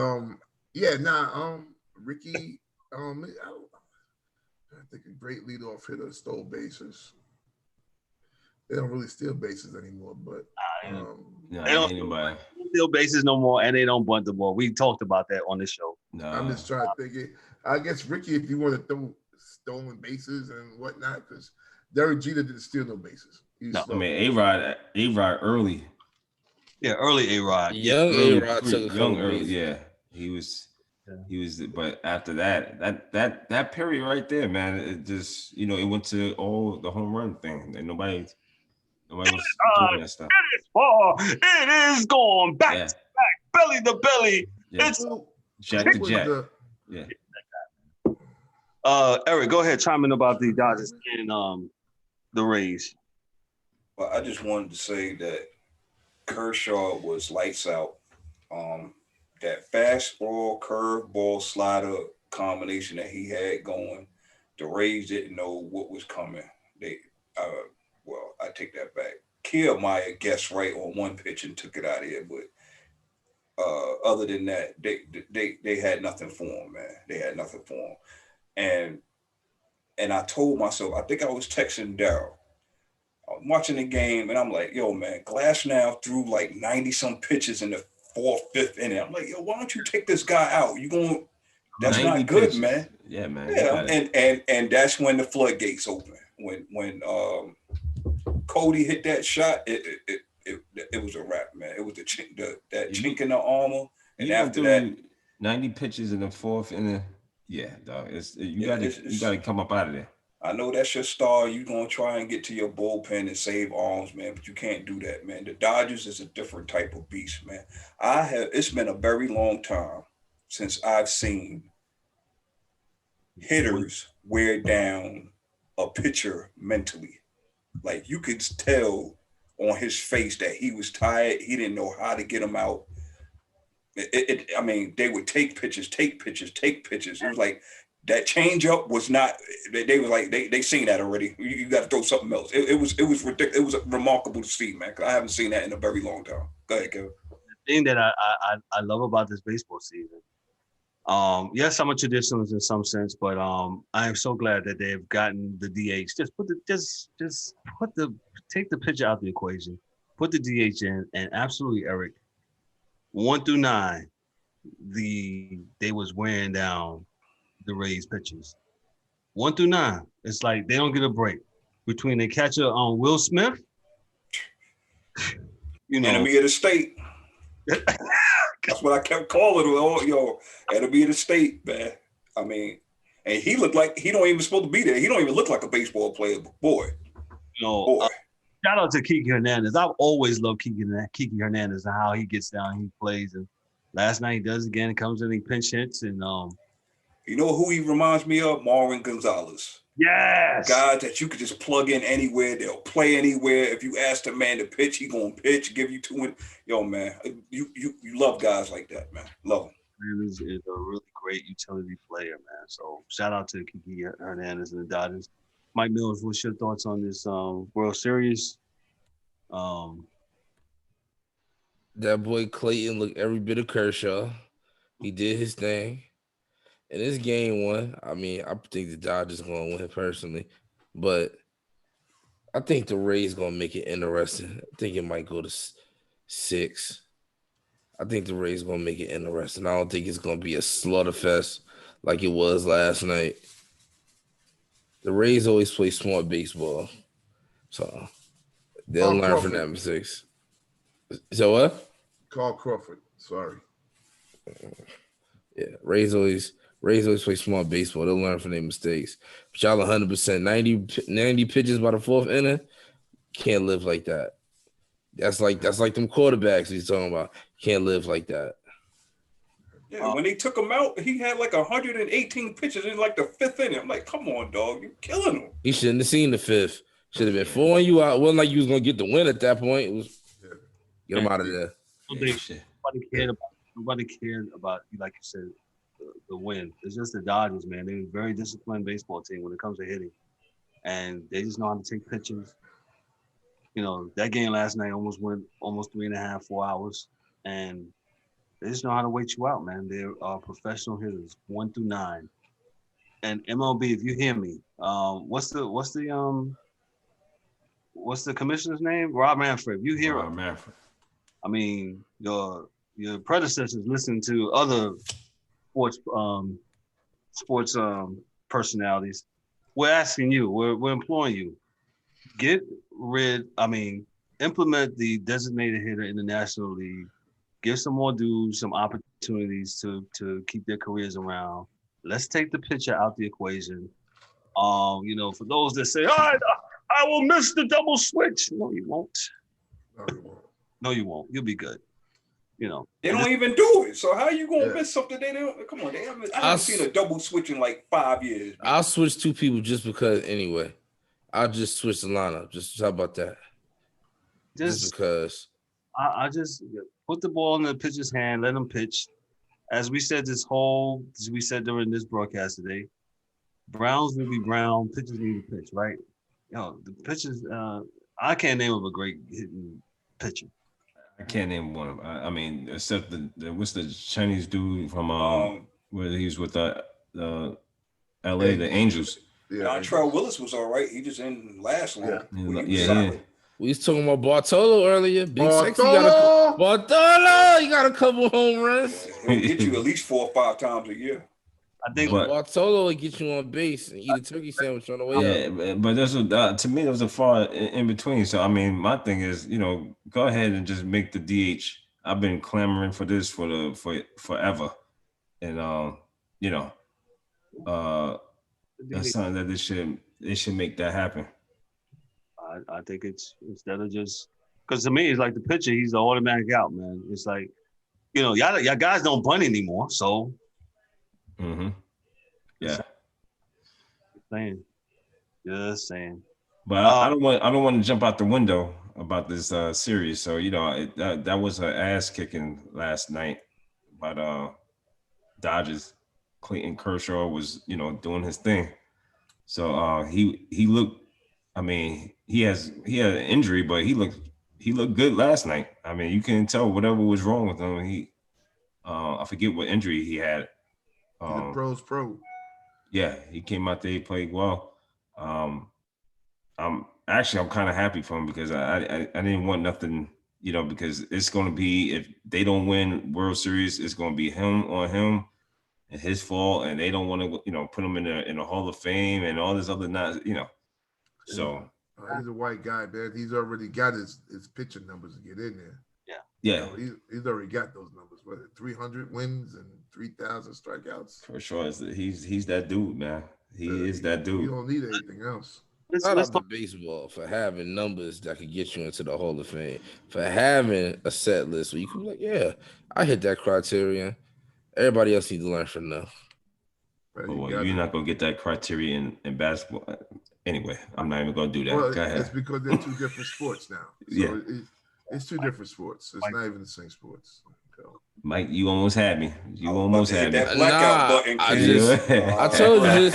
Ricky, I think a great leadoff hitter stole bases. They don't really steal bases anymore, but they don't steal bases no more, and they don't bunt the ball. We talked about that on this show. No. I'm just trying to think it. I guess Ricky, if you want to throw stolen bases and whatnot, because Derek Jeter didn't steal no bases. I mean, A-Rod early. Yeah, early A-Rod. Young A-Rod took a young early. Yeah, he was. But after that period right there, man, it just it went to all the home run thing, and nobody was doing that stuff. It is far. It is going back to back, belly to belly. Yeah. It's jack to jack. Yeah. Eric, go ahead, chime in about the Dodgers and the Rays. Well, I just wanted to say that Kershaw was lights out. That fastball, curveball, slider combination that he had going, the Rays didn't know what was coming. I take that back. Kiermaier guessed right on one pitch and took it out of here, but other than that, they had nothing for him, man. They had nothing for him, and I told myself, I think I was texting Daryl. I'm watching the game, and I'm like, yo, man, Glass now threw like 90-some pitches in the 4th, 5th inning. I'm like, yo, why don't you take this guy out? That's not good, pitches. Man. Yeah, man. Yeah, and that's when the floodgates open. When Cody hit that shot, it was a wrap, man. It was chink in the armor, and after that, 90 pitches in the 4th inning. Yeah, dog. You got to come up out of there. I know that's your star. You're going to try and get to your bullpen and save arms, man, but you can't do that, man. The Dodgers is a different type of beast, man. It's been a very long time since I've seen hitters wear down a pitcher mentally. Like you could tell on his face that he was tired. He didn't know how to get him out. I mean, they would take pitches. It was like that changeup was not. They were like they seen that already. You got to throw something else. It was ridiculous. It was remarkable to see, man. I haven't seen that in a very long time. Go ahead, Kevin. The thing that I love about this baseball season. Yes, I'm a traditionalist in some sense, but I am so glad that they've gotten the DH. Take the pitcher out of the equation, put the DH in, and absolutely, Eric, 1 through 9, they was wearing down the Rays pitchers. 1 through 9, it's like they don't get a break between the catcher on Will Smith. Enemy of the state. That's what I kept calling him. Oh, yo, enemy of the state, man. I mean, and he looked like he don't even supposed to be there. He don't even look like a baseball player, but boy. Shout out to Kiki Hernandez. I've always loved Kiki Hernandez and how he gets down, he plays. And last night he does again. He comes in, he pinch hits, and you know who he reminds me of? Marvin Gonzalez. Yes. Guys that you could just plug in anywhere. They'll play anywhere. If you ask the man to pitch, he gonna pitch, give you 2. Yo, man, you love guys like that, man. Love him. Is a really great utility player, man. So shout out to Kiki Hernandez and the Dodgers. Mike Mills, what's your thoughts on this World Series? That boy Clayton looked every bit of Kershaw. He did his thing. And this game 1, I mean, I think the Dodgers going to win personally. But I think the Rays going to make it interesting. I think it might go to 6. I think the Rays going to make it interesting. I don't think it's going to be a slaughterfest like it was last night. The Rays always play smart baseball. So they'll learn from that mistakes. So what? Carl Crawford. Sorry. Yeah, Rays always play smart baseball. They'll learn from their mistakes. But y'all 100%. 90 pitches by the 4th inning. Can't live like that. That's like them quarterbacks he's talking about. Can't live like that. Yeah, when they took him out, he had like 118 pitches in like the 5th inning. I'm like, come on, dog, you're killing him. He shouldn't have seen the 5th. Should have been 4 you out. It wasn't like you was gonna get the win at that point. It was get him out of there. Nobody cared about, like you said, the win. It's just the Dodgers, man. They're a very disciplined baseball team when it comes to hitting, and they just know how to take pitches. That game last night almost went 3.5, 4 hours, and they just know how to wait you out, man. They're professional hitters, 1 through 9. And MLB, if you hear me, what's the commissioner's name? Rob Manfred. If you hear Rob Manfred. I mean, your predecessors listen to other sports personalities. We're asking you. We're imploring you. Implement the designated hitter in the National League. Give some more dudes some opportunities to keep their careers around. Let's take the pitcher out the equation. For those that say, I will miss the double switch. No, you won't. No, you won't. You'll be good. They don't even do it. So how you gonna miss something they don't? Come on, I haven't seen a double switch in like 5 years. I'll switch 2 people just because anyway. I'll just switch the lineup. Just how about that? Just because. I just put the ball in the pitcher's hand, let him pitch. As we said during this broadcast today, Browns will be brown, pitchers need to pitch, right? The pitchers, I can't name of a great hitting pitcher. I can't name one of them. I mean, except what's the Chinese dude from where he was with the LA, the Angels. Yeah, Trell Willis was all right. He just didn't last long. Yeah. We was talking about Bartolo earlier. Big Bartolo, you got a couple home runs. He'll get you at least 4 or 5 times a year. I think Bartolo will get you on base and eat a turkey sandwich on the way out. But there's to me, there was a far in between. So I mean, my thing is, go ahead and just make the DH. I've been clamoring for this for forever, and that's something that they should make that happen. I think it's instead of just because to me it's like the pitcher, he's the automatic out, man. It's like, y'all guys don't bunt anymore, so. Mm-hmm. Yeah. Saying. Just saying. But I don't want to jump out the window about this series. So that was an ass kicking last night, but Dodgers. Clayton Kershaw was doing his thing. So he looked. I mean, he had an injury, but he looked good last night. I mean, you can tell whatever was wrong with him. I forget what injury he had. He's a pro's pro. Yeah, he came out there, he played well. I'm kind of happy for him because I didn't want nothing, because it's going to be, if they don't win World Series, it's going to be him on him and his fault, and they don't want to, put him in a Hall of Fame and all this other So he's a white guy, man. He's already got his pitching numbers to get in there. Yeah. He's already got those numbers. What, 300 wins and 3,000 strikeouts? For sure, he's that dude, man. He is that dude. You don't need anything else. Let's talk baseball for having numbers that could get you into the Hall of Fame. For having a set list where you can be like, yeah, I hit that criterion. Everybody else needs to learn from now. Well, you're not gonna get that criteria in basketball. Anyway, I'm not even gonna do that. Well, Go ahead. it's because they're two different sports now. So it's two different sports. It's not even the same sports. Mike, you almost had me. You almost had me. That blackout button. I told you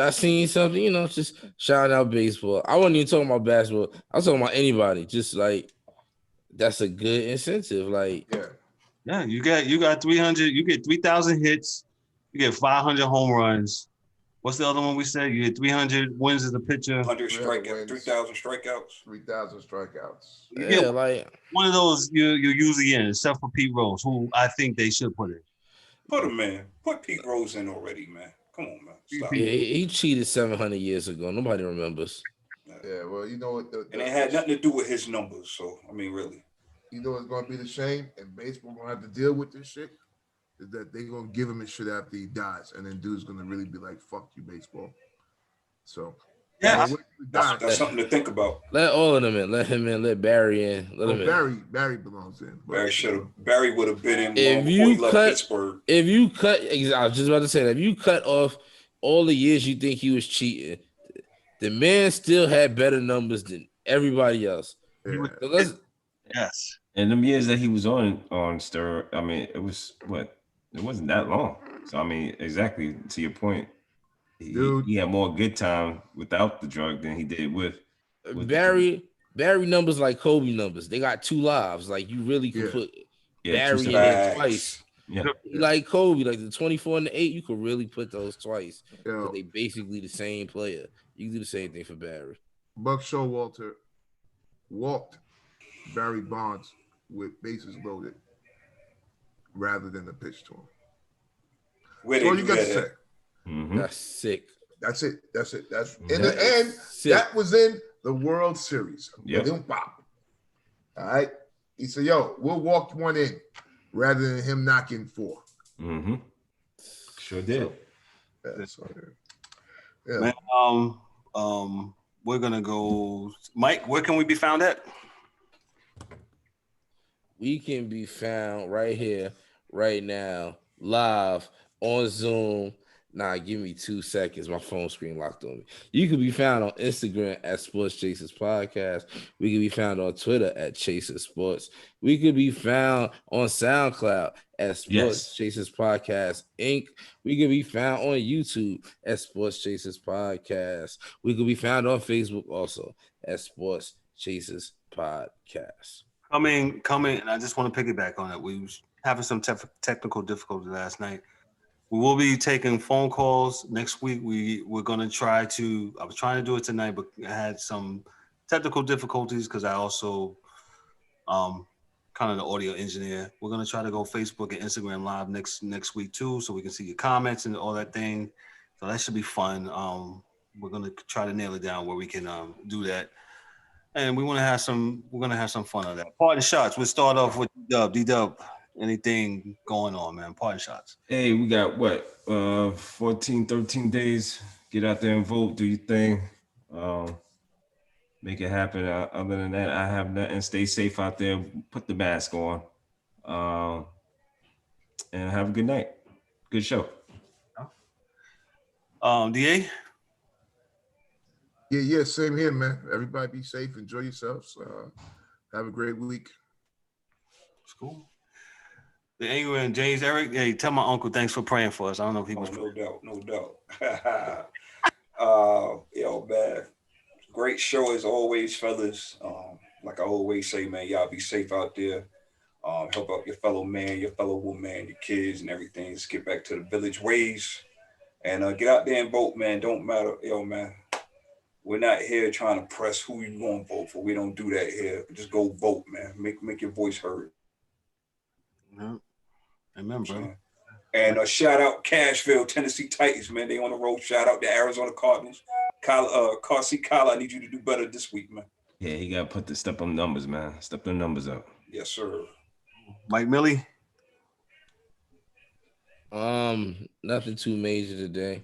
I seen something, just shouting out baseball. I wasn't even talking about basketball. I was talking about anybody. Just like that's a good incentive. Like yeah, you got 300. You get 3,000 hits. You get 500 home runs. What's the other one we said? You get 300 wins as a pitcher. 100 strikeouts. 3,000 strikeouts. 3,000 strikeouts. Yeah, like one of those you're usually in, except for Pete Rose, who I think they should put in. Put him in. Put Pete Rose in already, man. Come on, man. Stop. Yeah, he cheated 700 years ago. Nobody remembers. Yeah, well, you know what? And it had nothing to do with his numbers. So, I mean, really. You know what's going to be the shame? And baseball going to have to deal with this shit? Is that they're going to give him his shit after he dies. And then dude's going to really be like, fuck you, baseball. So, yeah, that's something to think about. Let all of them in. Let him in. Let Barry in. Let him in. Barry belongs in. Barry would have been in before he left Pittsburgh. If you cut, I was just about to say that. If you cut off all the years you think he was cheating, the man still had better numbers than everybody else. Yeah. So yes. And them years that he was on steroid, I mean, it was it wasn't that long. So I mean, exactly to your point. He had more good time without the drug than he did with Barry numbers like Kobe numbers. They got 2 lives. Like you really could put Barry in there twice. Yeah. Like Kobe, like the 24 and the 8, you could really put those twice. Yeah. They basically the same player. You can do the same thing for Barry. Buck Showalter walked Barry Bonds with bases loaded rather than the pitch to him. That's all you got to say. Mm-hmm. That's sick. That's it. That's in the end. Sick. That was in the World Series. Yep. All right. He said, "Yo, we'll walk one in rather than him knocking 4." Mm-hmm. Sure did. Man, we're gonna go. Mike, where can we be found at? We can be found right here, right now, live on Zoom. Nah, give me 2 seconds. My phone screen locked on me. You can be found on Instagram at Sports Chasers Podcast. We can be found on Twitter at Chasers Sports. We could be found on SoundCloud at Sports Chasers Podcast Inc. We could be found on YouTube at Sports Chasers Podcast. We could be found on Facebook also at Sports Chasers Podcast. Coming, and I just want to piggyback on it. We was having some technical difficulty last night. We will be taking phone calls next week. We're going to try to – I was trying to do it tonight, but I had some technical difficulties because I also kind of the audio engineer. We're going to try to go Facebook and Instagram Live next week too so we can see your comments and all that thing. So that should be fun. We're going to try to nail it down where we can do that. And we're going to have some fun on that. Parting shots. We'll start off with D-Dub. Anything going on, man? Parting shots. Hey, we got 14, 13 days. Get out there and vote. Do your thing. Make it happen. Other than that, I have nothing. Stay safe out there. Put the mask on. And have a good night. Good show. DA? Yeah, same here, man. Everybody be safe. Enjoy yourselves. Have a great week. It's cool. The Angry and James Eric, hey, tell my uncle thanks for praying for us. I don't know if he was. No doubt. Yo, man, great show as always, fellas. Like I always say, man, y'all be safe out there. Help out your fellow man, your fellow woman, your kids, and everything. Just get back to the village ways, and get out there and vote, man. Don't matter, yo, man. We're not here trying to press who you gonna vote for. We don't do that here. Just go vote, man. Make your voice heard. No. Amen, bro. And shout out Cashville, Tennessee Titans, man. They on the road. Shout out the Arizona Cardinals. Kyle, I need you to do better this week, man. Yeah, you gotta put the step on numbers, man. Step the numbers up. Yes, sir. Mike Millie. Nothing too major today.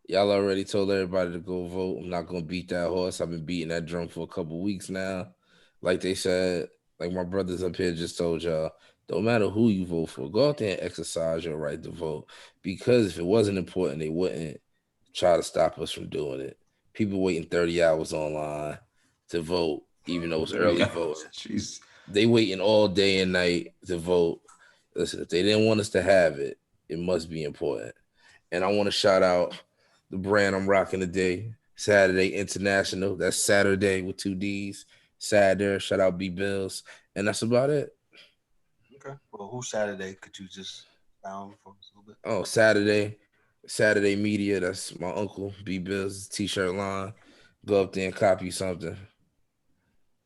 Y'all already told everybody to go vote. I'm not gonna beat that horse. I've been beating that drum for a couple weeks now. Like they said, like my brothers up here just told y'all, don't matter who you vote for, go out there and exercise your right to vote. Because if it wasn't important, they wouldn't try to stop us from doing it. People waiting 30 hours online to vote, even though it's early voting. Jeez. They waiting all day and night to vote. Listen, if they didn't want us to have it, it must be important. And I want to shout out the brand I'm rocking today, Saturday International. That's Saturday with 2 D's. Saturday. Shout out B Bills. And that's about it. Okay. Well, who's Saturday? Could you just down for us a little bit? Oh, Saturday Media. That's my uncle B Bills t-shirt line. Go up there and copy something.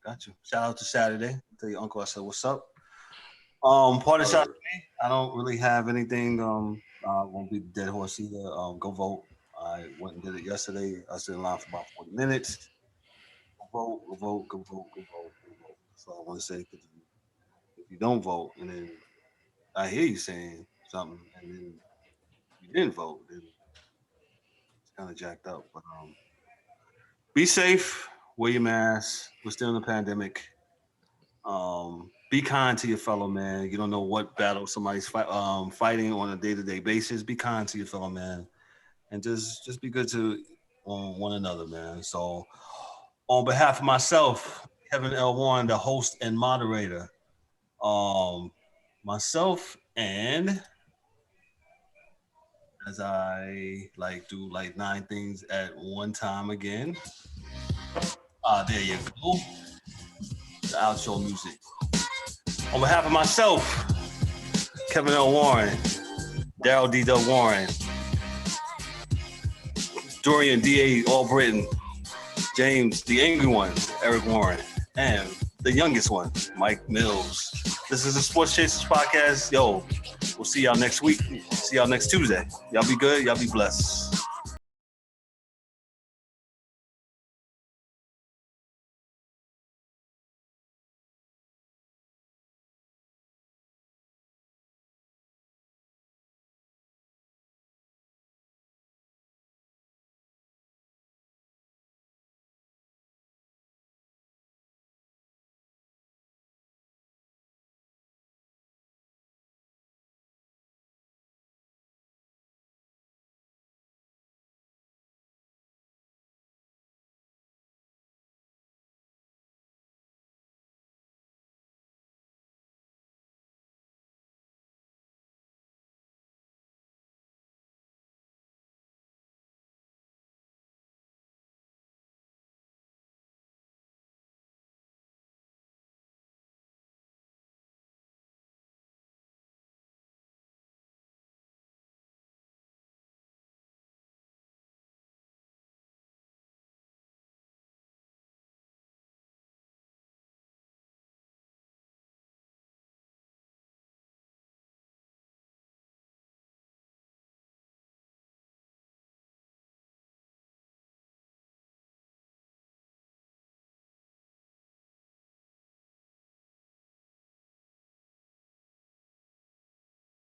Got you. Shout out to Saturday. Tell your uncle I said what's up. Part of shout out to me. I don't really have anything. Won't be the dead horse either. Go vote. I went and did it yesterday. I stood in line for about 40 minutes. Go vote. That's all I want to say. If you don't vote, and then I hear you saying something, and then you didn't vote, then it's kind of jacked up. But be safe. Wear your mask. We're still in a pandemic. Be kind to your fellow man. You don't know what battle somebody's fighting on a day-to-day basis. Be kind to your fellow man, and just be good to one another, man. So, on behalf of myself, Kevin L. Warren, the host and moderator, myself, and as I do 9 things at one time again. There you go. The outro music. On behalf of myself, Kevin L. Warren, Daryl D. Del Warren, Dorian D.A. Albritton, James, the angry one, Eric Warren, and the youngest one, Mike Mills. This is the Sports Chasers Podcast. Yo, we'll see y'all next week. See y'all next Tuesday. Y'all be good. Y'all be blessed.